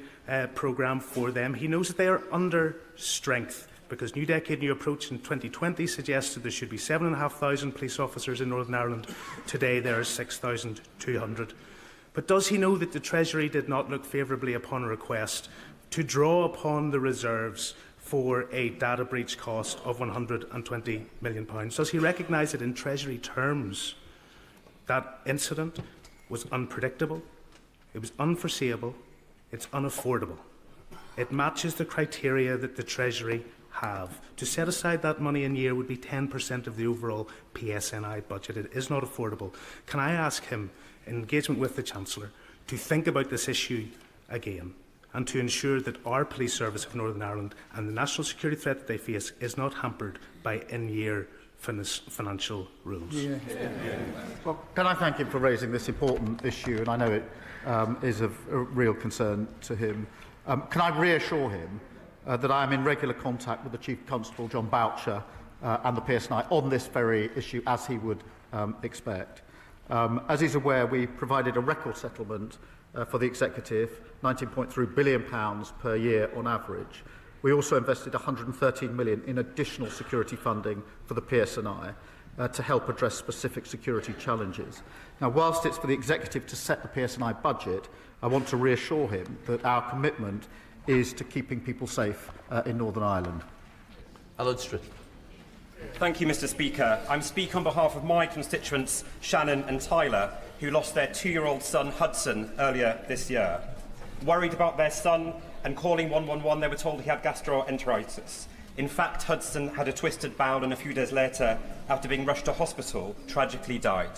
Speaker 14: programme for them. He knows that they are under strength because New Decade, New Approach in 2020 suggested there should be 7,500 police officers in Northern Ireland. Today there are 6,200. But does he know that the Treasury did not look favourably upon a request to draw upon the reserves for a data breach cost of £120 million? Does he recognise that in Treasury terms that incident was unpredictable, it was unforeseeable, it's unaffordable? It matches the criteria that the Treasury have. To set aside that money in a year would be 10% of the overall PSNI budget. It is not affordable. Can I ask him, in engagement with the Chancellor, to think about this issue again and to ensure that our police service of Northern Ireland and the national security threat that they face is not hampered by in-year financial rules?
Speaker 5: Well, can I thank him for raising this important issue, and I know it is of real concern to him. Can I reassure him that I am in regular contact with the Chief Constable, John Boucher, and the PSNI on this very issue, as he would expect. As he's aware, we provided a record settlement for the Executive, £19.3 billion per year on average. We also invested £113 million in additional security funding for the PSNI to help address specific security challenges. Now, whilst it's for the Executive to set the PSNI budget, I want to reassure him that our commitment is to keeping people safe in Northern Ireland.
Speaker 4: Alan Stritt.
Speaker 15: Thank you, Mr. Speaker. I'm speaking on behalf of my constituents, Shannon and Tyler, who lost their 2-year-old son, Hudson, earlier this year. Worried about their son and calling 111, they were told he had gastroenteritis. In fact, Hudson had a twisted bowel and a few days later, after being rushed to hospital, tragically died.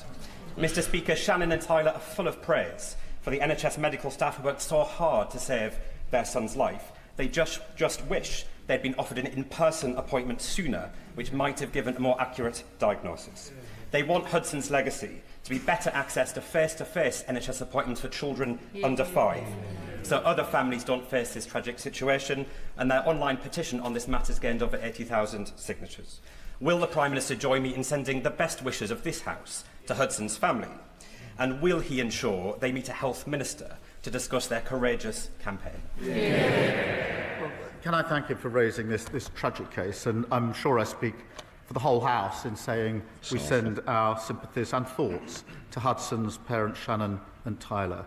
Speaker 15: Mr. Speaker, Shannon and Tyler are full of praise for the NHS medical staff who worked so hard to save their son's life. They just wish they'd been offered an in-person appointment sooner, which might have given a more accurate diagnosis. They want Hudson's legacy to be better access to face-to-face NHS appointments for children under 5, so other families don't face this tragic situation, and their online petition on this matter has gained over 80,000 signatures. Will the Prime Minister join me in sending the best wishes of this House to Hudson's family? And will he ensure they meet a health minister to discuss their courageous campaign?
Speaker 5: Well, can I thank him for raising this tragic case? And I'm sure I speak for the whole House in saying we send our sympathies and thoughts to Hudson's parents, Shannon and Tyler.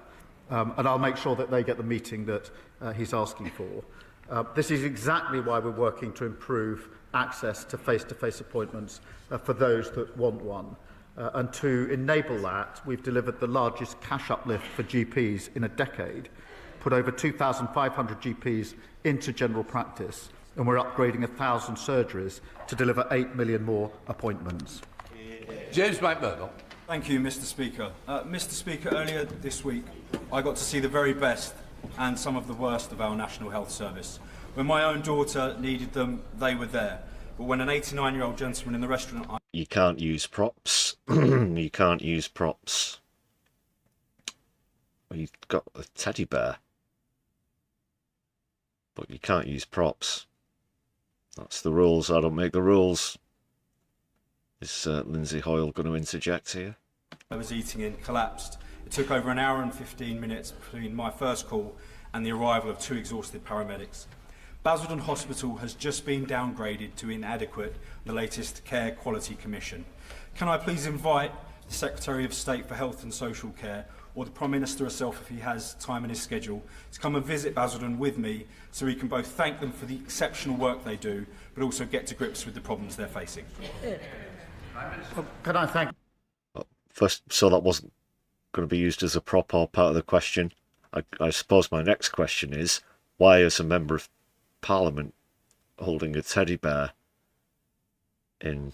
Speaker 5: And I'll make sure that they get the meeting that he's asking for. This is exactly why we're working to improve access to face-to-face appointments for those that want one. And to enable that, we've delivered the largest cash uplift for GPs in a decade, put over 2,500 GPs into general practice, and we're upgrading 1,000 surgeries to deliver 8 million more appointments.
Speaker 4: James McMurdo.
Speaker 16: Thank you, Mr. Speaker. Mr. Speaker, earlier this week I got to see the very best and some of the worst of our National Health Service. When my own daughter needed them, they were there. But when an 89-year-old gentleman in the restaurant...
Speaker 2: You can't use props. You can't use props. Well, you've got a teddy bear. But you can't use props. That's the rules. I don't make the rules. Is Lindsay Hoyle going to interject here?
Speaker 16: I was eating in collapsed. It took over an hour and 15 minutes between my first call and the arrival of 2 exhausted paramedics. Basildon Hospital has just been downgraded to inadequate, the latest Care Quality Commission. Can I please invite the Secretary of State for Health and Social Care, or the Prime Minister herself if he has time in his schedule, to come and visit Basildon with me so we can both thank them for the exceptional work they do, but also get to grips with the problems they're facing.
Speaker 5: Can I thank...
Speaker 2: First, so that wasn't going to be used as a prop or part of the question. I suppose my next question is, why is a Member of Parliament holding a teddy bear in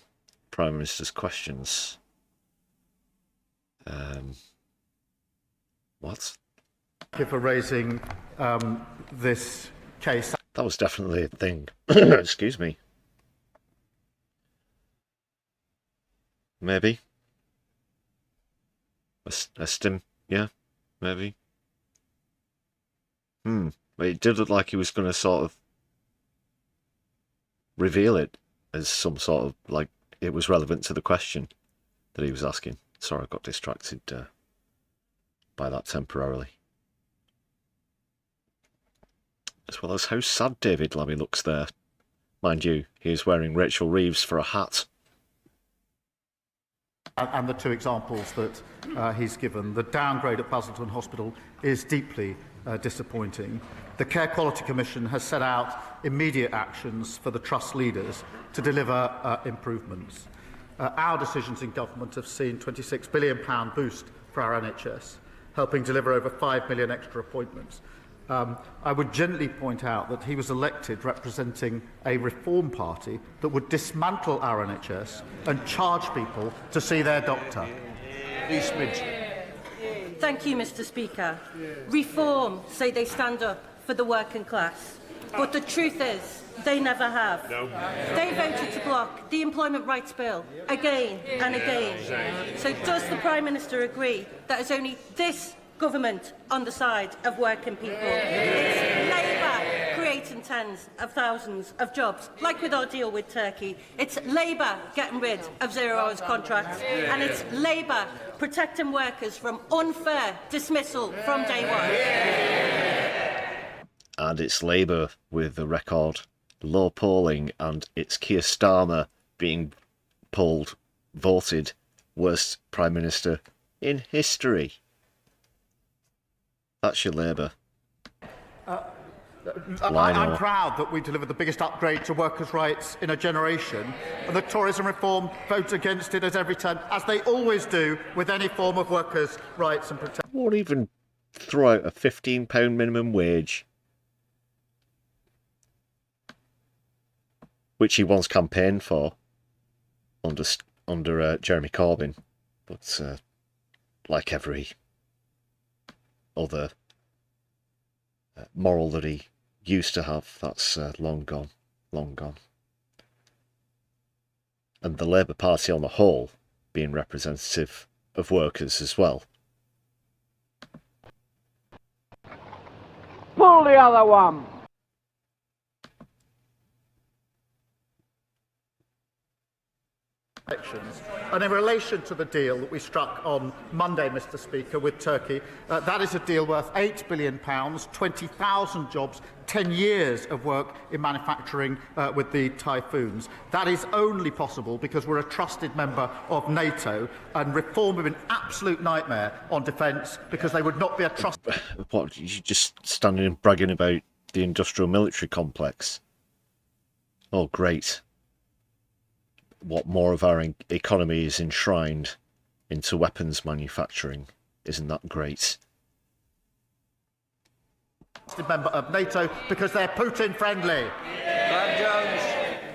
Speaker 2: Prime Minister's questions? What?
Speaker 5: Thank you for raising this case.
Speaker 2: That was definitely a thing. Excuse me. Maybe. A stim, yeah, maybe. But it did look like he was going to sort of reveal it as some sort of, like, it was relevant to the question that he was asking. Sorry, I got distracted by that temporarily. As well as how sad David Lammy looks there. Mind you, he is wearing Rachel Reeves for a hat.
Speaker 5: And the 2 examples that he's given. The downgrade at Basildon Hospital is deeply disappointing. The Care Quality Commission has set out immediate actions for the Trust leaders to deliver improvements. Our decisions in government have seen £26 billion boost for our NHS, helping deliver over 5 million extra appointments. I would gently point out that he was elected representing a reform party that would dismantle our NHS and charge people to see their doctor.
Speaker 17: Thank you, Mr. Speaker. Reform say they stand up for the working class, but the truth is they never have. No. They voted to block the Employment Rights Bill again and again. So does the Prime Minister agree that it's only this government on the side of working people? It's Labour creating tens of thousands of jobs, like with our deal with Turkey. It's Labour getting rid of 0 hours contracts, and it's Labour protecting workers from unfair dismissal from day one.
Speaker 2: And it's Labour with the record low polling, and it's Keir Starmer being voted worst Prime Minister in history. That's your Labour.
Speaker 5: I'm proud that we delivered the biggest upgrade to workers' rights in a generation, and the Tories and Reform vote against it at every turn, as they always do with any form of workers' rights and protection.
Speaker 2: Won't even throw out a £15 minimum wage, which he once campaigned for under Jeremy Corbyn, but like every other moral that he used to have, that's long gone, long gone. And the Labour Party on the whole being representative of workers as well.
Speaker 18: Pull the other one!
Speaker 5: And in relation to the deal that we struck on Monday, Mr. Speaker, with Turkey, that is a deal worth £8 billion, 20,000 jobs, 10 years of work in manufacturing with the typhoons. That is only possible because we're a trusted member of NATO, and reform would be an absolute nightmare on defence because they would not be a trusted...
Speaker 2: What, you just standing and bragging about the industrial military complex? Oh, great. What more of our economy is enshrined into weapons manufacturing. Isn't that great?
Speaker 5: Member of NATO because they're Putin friendly.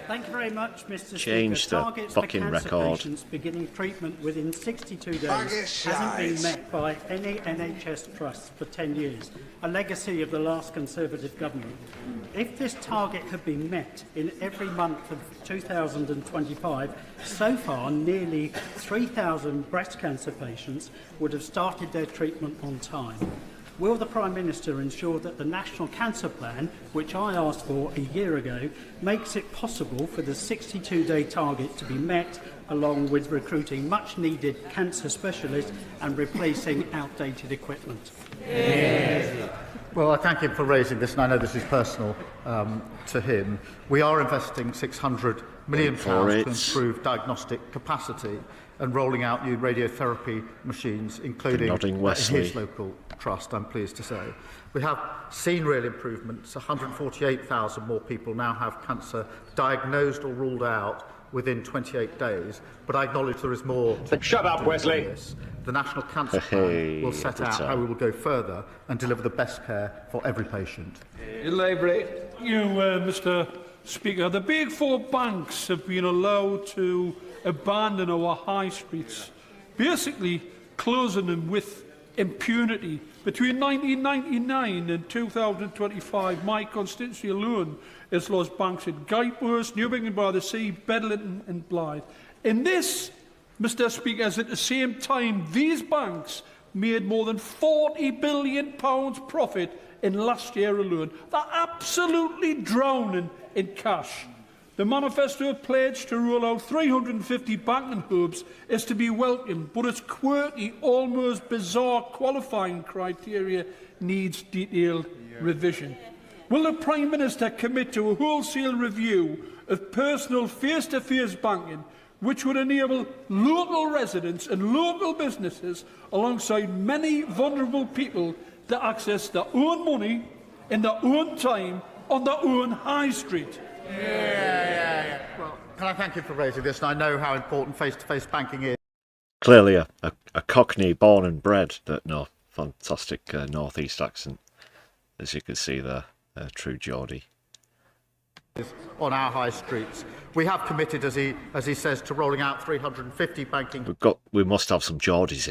Speaker 18: Thank you very much, Mr.
Speaker 2: Change
Speaker 18: Speaker.
Speaker 2: the
Speaker 18: Targets
Speaker 2: fucking
Speaker 18: for cancer
Speaker 2: record.
Speaker 18: patients beginning treatment within 62 days hasn't been met by any NHS trust for 10 years, a legacy of the last Conservative government. If this target had been met in every month of 2025, so far nearly 3,000 breast cancer patients would have started their treatment on time. Will the Prime Minister ensure that the National Cancer Plan, which I asked for a year ago, makes it possible for the 62-day target to be met, along with recruiting much-needed cancer specialists and replacing outdated equipment?
Speaker 5: Yes. Well, I thank him for raising this, and I know this is personal to him. We are investing £600 million to improve diagnostic capacity and rolling out new radiotherapy machines, including in his local trust, I'm pleased to say. We have seen real improvements. 148,000 more people now have cancer diagnosed or ruled out within 28 days, but I acknowledge there is more to
Speaker 19: Shut up, Wesley!
Speaker 5: This. The National Cancer Plan will set out how we will go further and deliver the best care for every patient.
Speaker 20: Mr. Speaker, the big four banks have been allowed to abandon our high streets, basically closing them with impunity. Between 1999 and 2025, my constituency alone has lost banks in Guipers, Newbingen-by-the-Sea, Bedlington and Blythe. In this, Mr. Speaker, is at the same time these banks made more than £40 billion profit in last year alone. They're absolutely drowning in cash. The manifesto pledge to roll out 350 banking hubs is to be welcomed, but its quirky, almost bizarre qualifying criteria needs detailed revision. Will the Prime Minister commit to a wholesale review of personal face-to-face banking, which would enable local residents and local businesses, alongside many vulnerable people, to access their own money in their own time on their own high street?
Speaker 5: Well, can I thank you for raising this? And I know how important face-to-face banking is.
Speaker 2: Clearly a Cockney born and bred, but no, fantastic North East accent, as you can see there, true Geordie.
Speaker 5: On our high streets, we have committed, as he says, to rolling out 350 banking.
Speaker 2: We must have some Geordies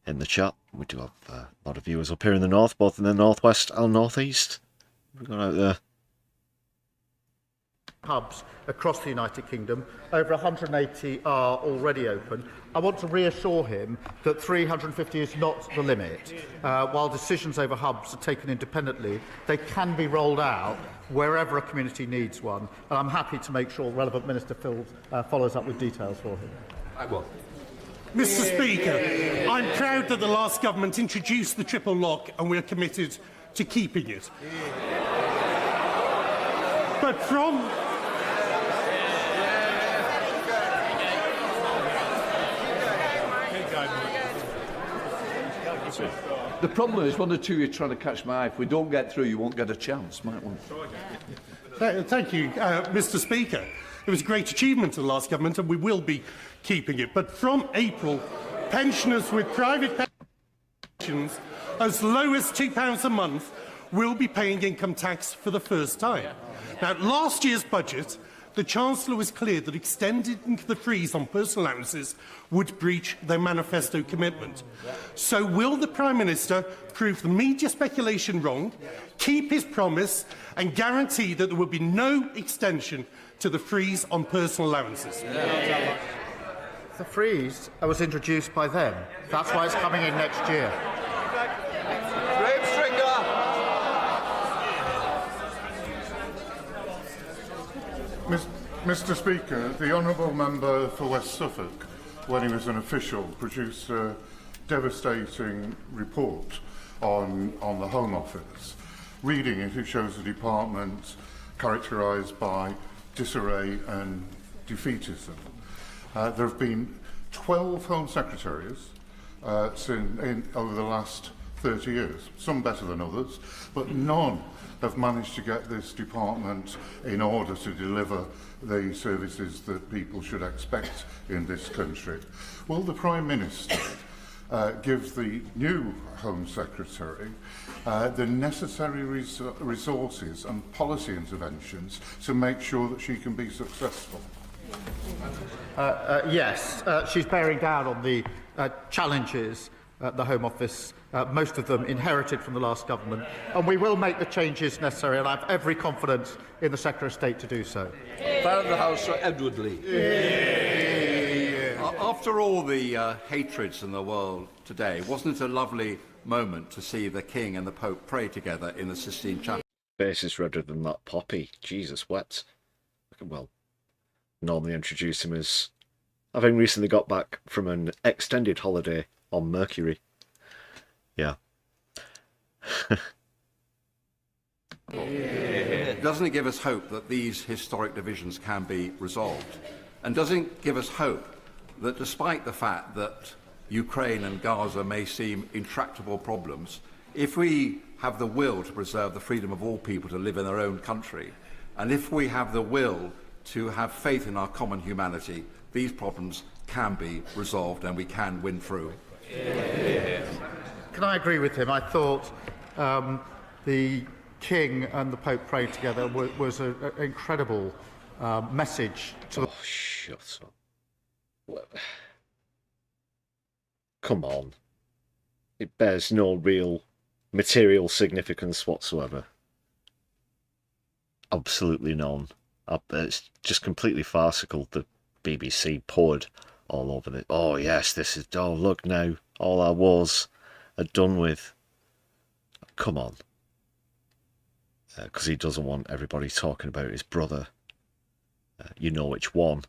Speaker 2: in the chat. We do have a lot of viewers up here in the north, both in the northwest and northeast. We've got out there.
Speaker 5: Hubs across the United Kingdom. Over 180 are already open. I want to reassure him that 350 is not the limit. While decisions over hubs are taken independently, they can be rolled out wherever a community needs one. And I'm happy to make sure relevant Minister follows up with details for him.
Speaker 20: I will.
Speaker 21: Mr. Speaker, I'm proud that the last government introduced the triple lock and we're committed to keeping it. But from...
Speaker 4: The problem is, one or two, you're trying to catch my eye. If we don't get through, you won't get a chance, might we?
Speaker 21: Thank you, Mr. Speaker. It was a great achievement of the last government, and we will be keeping it. But from April, pensioners with private pensions as low as £2 a month will be paying income tax for the first time. Now, last year's budget, the Chancellor was clear that extending the freeze on personal allowances would breach their manifesto commitment. So will the Prime Minister prove the media speculation wrong, keep his promise and guarantee that there will be no extension to the freeze on personal allowances?
Speaker 5: The freeze was introduced by them. That's why it's coming in next year.
Speaker 22: Mr. Speaker, the Honourable Member for West Suffolk, when he was an official, produced a devastating report on the Home Office. Reading it, it shows a department characterised by disarray and defeatism. There have been 12 Home Secretaries over the last 30 years, some better than others, but none have managed to get this department in order to deliver the services that people should expect in this country. Will the Prime Minister give the new Home Secretary the necessary resources and policy interventions to make sure that she can be successful?
Speaker 5: Yes, she's bearing down on the challenges at the Home Office, most of them inherited from the last government, and we will make the changes necessary, and I have every confidence in the Secretary of State to do so.
Speaker 4: Fire of the House, Sir Edward Lee.
Speaker 1: After all the hatreds in the world today, wasn't it a lovely moment to see the King and the Pope pray together in the Sistine Chapel?
Speaker 2: Face is redder than that poppy. Jesus, what? Well, normally introduce him as having recently got back from an extended holiday on Mercury. Yeah.
Speaker 1: Doesn't it give us hope that these historic divisions can be resolved? And doesn't it give us hope that despite the fact that Ukraine and Gaza may seem intractable problems, if we have the will to preserve the freedom of all people to live in their own country, and if we have the will to have faith in our common humanity, these problems can be resolved and we can win through.
Speaker 5: Can I agree with him? I thought the King and the Pope praying together was an incredible message to the...
Speaker 2: Oh, shut up. What? Come on. It bears no real material significance whatsoever. Absolutely none. It's just completely farcical. The BBC poured all over it. Oh yes, this is... Oh, look now. All our wars are done with. Come on. Because he doesn't want everybody talking about his brother. You know which one.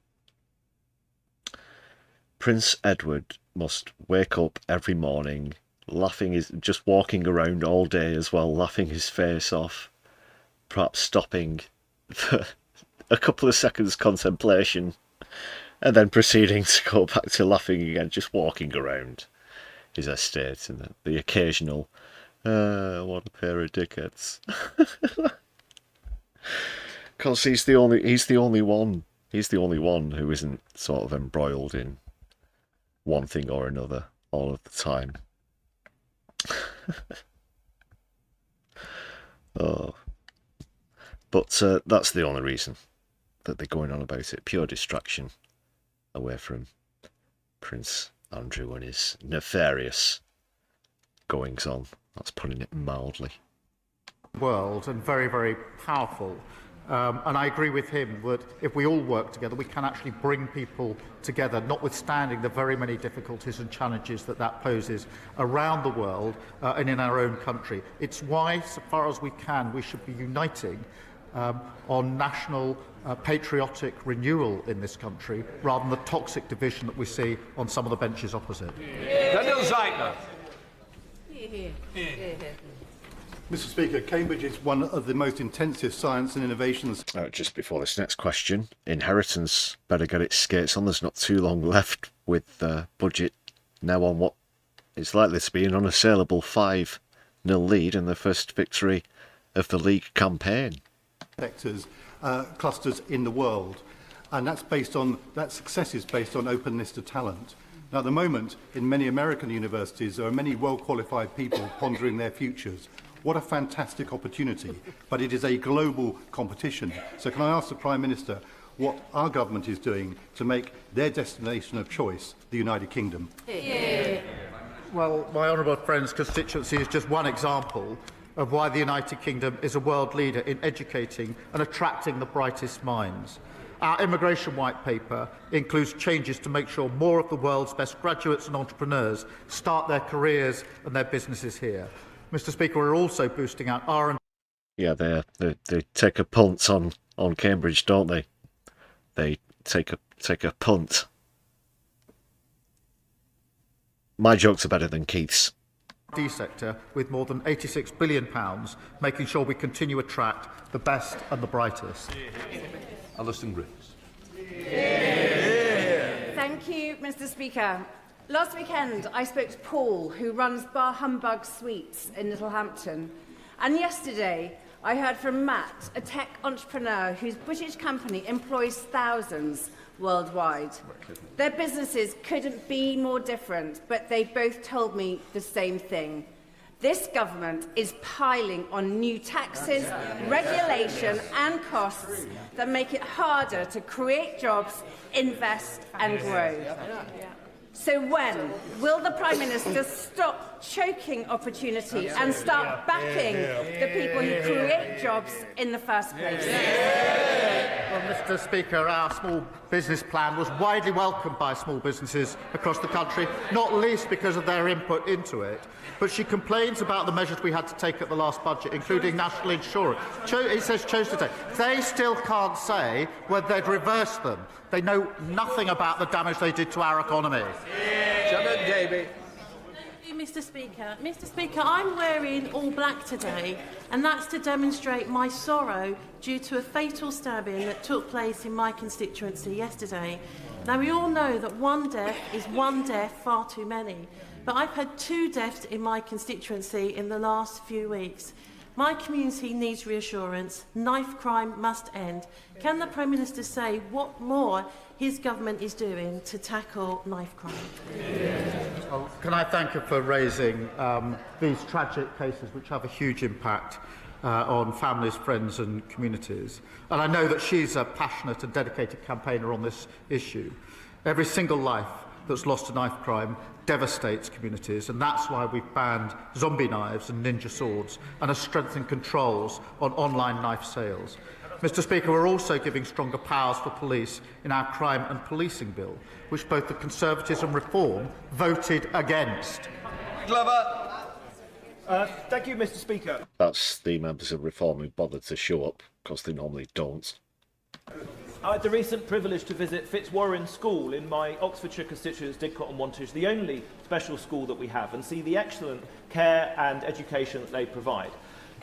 Speaker 2: Prince Edward must wake up every morning laughing, just walking around all day as well, laughing his face off, perhaps stopping for a couple of seconds contemplation and then proceeding to go back to laughing again, just walking around his estate, and the occasional what a pair of dickheads. Because he's the only one who isn't sort of embroiled in one thing or another all of the time. Oh, but that's the only reason that they're going on about it. Pure distraction away from Prince Andrew and his nefarious goings on. That's putting it mildly.
Speaker 5: World, and very, very powerful. And I agree with him that if we all work together, we can actually bring people together, notwithstanding the very many difficulties and challenges that poses around the world and in our own country. It's why, so far as we can, we should be uniting on national patriotic renewal in this country, rather than the toxic division that we see on some of the benches opposite.
Speaker 4: Daniel Zeitler.
Speaker 21: Mr. Speaker, Cambridge is one of the most intensive science and innovations.
Speaker 2: Just before this next question, inheritance better get its skates on. There's not too long left with the budget now on what is likely to be an unassailable 5-0 lead and the first victory of the league campaign.
Speaker 21: Sectors, clusters in the world, and that success is based on openness to talent. Now, at the moment, in many American universities, there are many well-qualified people pondering their futures. What a fantastic opportunity, but it is a global competition. So can I ask the Prime Minister what our government is doing to make their destination of choice the United Kingdom?
Speaker 5: Well, my honourable friend's constituency is just one example of why the United Kingdom is a world leader in educating and attracting the brightest minds. Our immigration white paper includes changes to make sure more of the world's best graduates and entrepreneurs start their careers and their businesses here. Mr. Speaker, we're also boosting out R&D.
Speaker 2: Yeah, they take a punt on Cambridge, don't they? They take a punt. My jokes are better than Keith's.
Speaker 5: Sector with more than £86 billion, making sure we continue to attract the best and the brightest.
Speaker 4: Alison Briggs.
Speaker 19: Thank you, Mr. Speaker. Last weekend, I spoke to Paul, who runs Bar Humbug Sweets in Littlehampton. And yesterday, I heard from Matt, a tech entrepreneur whose British company employs thousands, worldwide. Their businesses couldn't be more different, but they both told me the same thing. This government is piling on new taxes, regulation and costs that make it harder to create jobs, invest and grow. So when will the Prime Minister stop choking opportunity and start backing the people who create jobs in the first place?
Speaker 5: Well, Mr. Speaker, our small business plan was widely welcomed by small businesses across the country, not least because of their input into it. But she complains about the measures we had to take at the last budget, including national insurance. It says chose to take. They still can't say whether they'd reverse them. They know nothing about the damage they did to our economy.
Speaker 3: Mr. Speaker. Mr. Speaker, I'm wearing all black today, and that's to demonstrate my sorrow due to a fatal stabbing that took place in my constituency yesterday. Now, we all know that one death is one death far too many, but I've had 2 deaths in my constituency in the last few weeks. My community needs reassurance. Knife crime must end. Can the Prime Minister say what more his government is doing to tackle knife crime?
Speaker 5: Well, can I thank her for raising these tragic cases which have a huge impact on families, friends and communities. And I know that she's a passionate and dedicated campaigner on this issue. Every single life that's lost to knife crime devastates communities, and that's why we've banned zombie knives and ninja swords and have strengthened controls on online knife sales. Mr. Speaker, we're also giving stronger powers for police in our crime and policing bill, which both the Conservatives and Reform voted against.
Speaker 6: Thank you, Mr. Speaker.
Speaker 2: That's the members of Reform who bothered to show up, because they normally don't.
Speaker 6: I had the recent privilege to visit Fitzwarren School in my Oxfordshire constituents, Didcot and Wantage, the only special school that we have, and see the excellent care and education that they provide.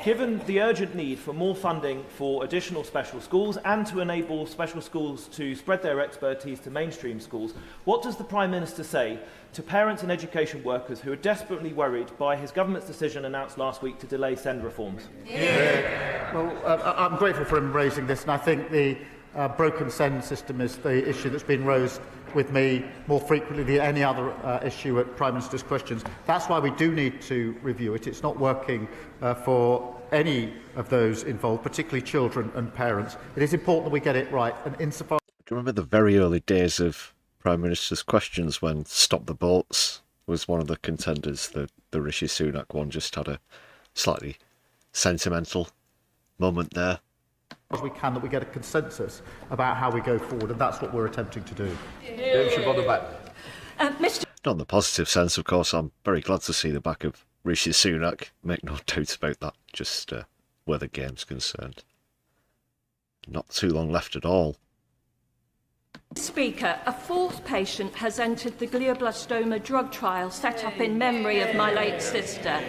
Speaker 6: Given the urgent need for more funding for additional special schools and to enable special schools to spread their expertise to mainstream schools, what does the Prime Minister say to parents and education workers who are desperately worried by his government's decision announced last week to delay SEND reforms?
Speaker 5: Well, I'm grateful for him raising this, and I think the broken SEND system is the issue that's been raised with me more frequently than any other issue at Prime Minister's questions. That's why we do need to review it. It's not working for any of those involved, particularly children and parents. It is important that we get it right. And insofar...
Speaker 2: Do you remember the very early days of Prime Minister's questions when Stop the Boats was one of the contenders? The Rishi Sunak one just had a slightly sentimental moment there.
Speaker 5: As we can, that we get a consensus about how we go forward, and that's what we're attempting to do.
Speaker 2: Not in the positive sense, of course. I'm very glad to see the back of Rishi Sunak. Make no doubt about that. Just where the game's concerned. Not too long left at all.
Speaker 23: Speaker, a 4th patient has entered the glioblastoma drug trial set up in memory of my late sister.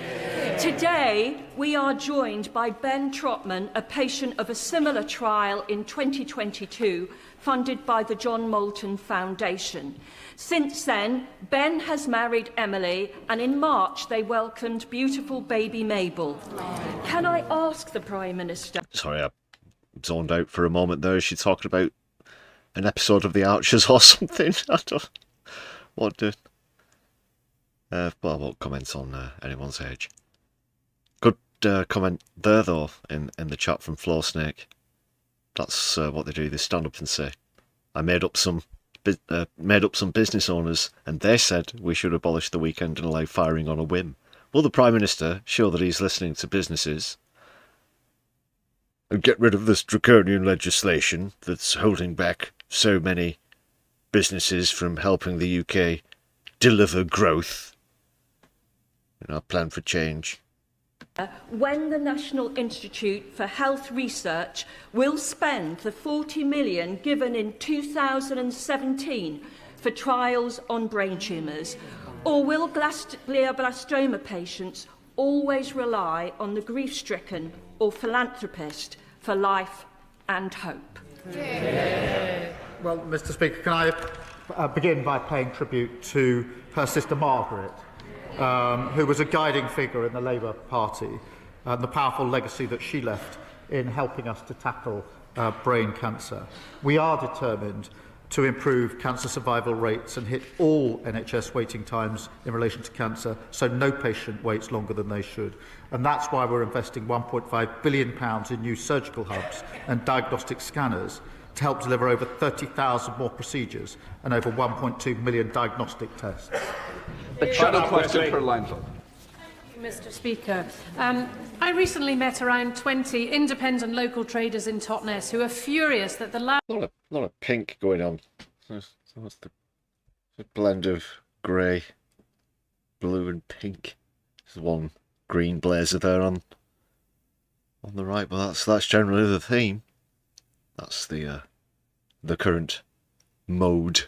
Speaker 23: Today, we are joined by Ben Trotman, a patient of a similar trial in 2022, funded by the John Moulton Foundation. Since then, Ben has married Emily, and in March they welcomed beautiful baby Mabel. Can I ask the Prime Minister...
Speaker 2: Sorry, I zoned out for a moment there. Is she talking about an episode of The Archers or something? I don't... What did... well, I won't comment on anyone's age. Good comment there, though, in the chat from Floor Snake. That's what they do. They stand up and say, I made up some business owners, and they said we should abolish the weekend and allow firing on a whim. Will the Prime Minister show that he's listening to businesses and get rid of this draconian legislation that's holding back so many businesses from helping the UK deliver growth in our plan for change?
Speaker 23: When the National Institute for Health Research will spend the £40 million given in 2017 for trials on brain tumours, or will glioblastoma patients always rely on the grief-stricken or philanthropist for life and hope?
Speaker 5: Well, Mr. Speaker, can I begin by paying tribute to her sister Margaret, who was a guiding figure in the Labour Party, and the powerful legacy that she left in helping us to tackle brain cancer. We are determined to improve cancer survival rates and hit all NHS waiting times in relation to cancer, so no patient waits longer than they should. And that's why we're investing £1.5 billion in new surgical hubs and diagnostic scanners to help deliver over 30,000 more procedures and over 1.2 million diagnostic tests.
Speaker 4: Shadow question for Langford.
Speaker 7: Mr. Speaker, I recently met around 20 independent local traders in Totnes who are furious that the last...
Speaker 2: A lot of pink going on. What's the blend of grey, blue and pink? There's one green blazer there on the right, but that's generally the theme. That's the current mode.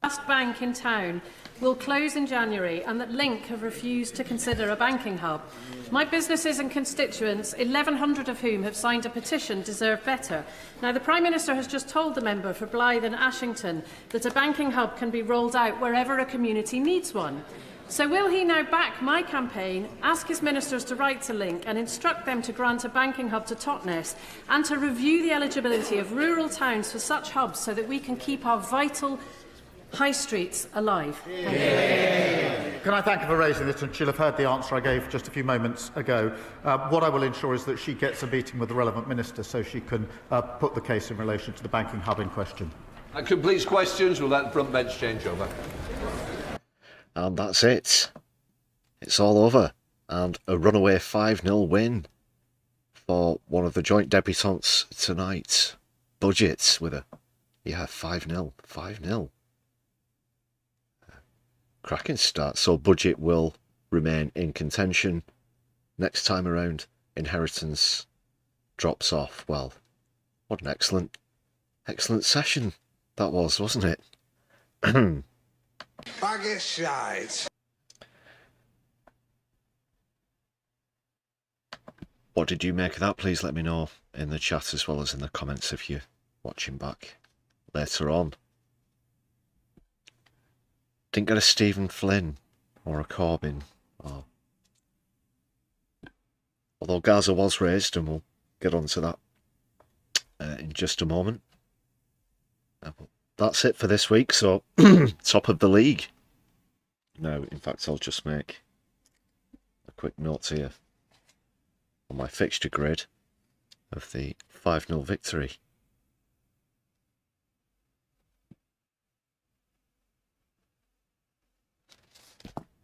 Speaker 7: last bank in town will close in January and that Link have refused to consider a banking hub. My businesses and constituents, 1,100 of whom have signed a petition, deserve better. Now, the Prime Minister has just told the member for Blyth and Ashington that a banking hub can be rolled out wherever a community needs one. So will he now back my campaign, ask his ministers to write to Link and instruct them to grant a banking hub to Totnes and to review the eligibility of rural towns for such hubs so that we can keep our vital high streets alive?
Speaker 5: Can I thank her for raising this, and she'll have heard the answer I gave just a few moments ago. What I will ensure is that she gets a meeting with the relevant minister so she can put the case in relation to the banking hub in question.
Speaker 4: That completes questions. We'll let the front bench change over.
Speaker 2: And that's it. It's all over. And a runaway 5-0 win for one of the joint debutantes tonight. Budget with a 5-0. 5-0. Cracking start. So Budget will remain in contention. Next time around, Inheritance drops off. Well, what an excellent session that was, wasn't it?
Speaker 8: Bag of shite.
Speaker 2: What did you make of that? Please let me know in the chat as well as in the comments if you're watching back later on. Didn't get a Stephen Flynn or a Corbyn. Although Gaza was raised, and we'll get onto that in just a moment. That's it for this week, so top of the league. Now, in fact, I'll just make a quick note here on my fixture grid of the 5-0 victory.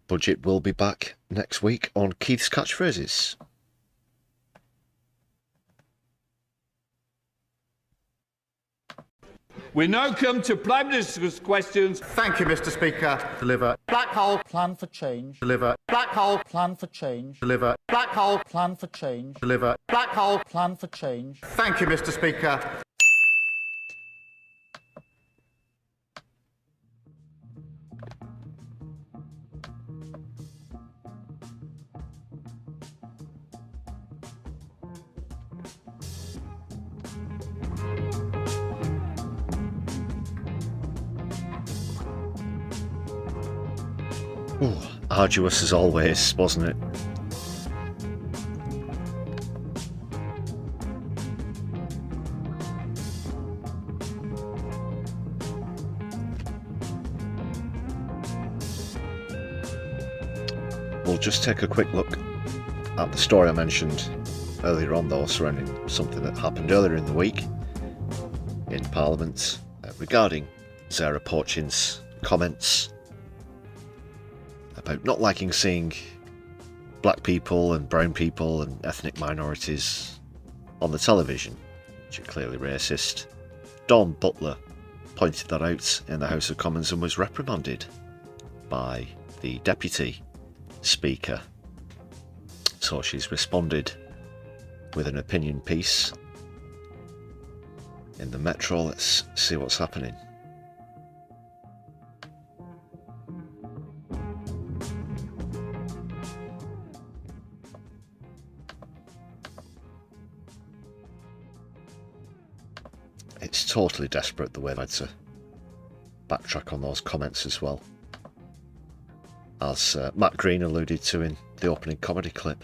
Speaker 2: Budget will be back next week on Keith's Catchphrases.
Speaker 4: We now come to Prime Minister's questions.
Speaker 5: Thank you, Mr. Speaker. Deliver. Black hole plan for change. Deliver. Black hole plan for change. Deliver. Black hole plan for change. Deliver. Black hole plan for change. Thank you, Mr. Speaker.
Speaker 2: Ooh, arduous as always, wasn't it? We'll just take a quick look at the story I mentioned earlier on, though, surrounding something that happened earlier in the week in Parliament regarding Sarah Porchin's comments about not liking seeing black people and brown people and ethnic minorities on the television, which are clearly racist. Dawn Butler pointed that out in the House of Commons and was reprimanded by the Deputy Speaker. So she's responded with an opinion piece in the Metro. Let's see what's happening. It's totally desperate the way I'd to backtrack on those comments as well, as Matt Green alluded to in the opening comedy clip.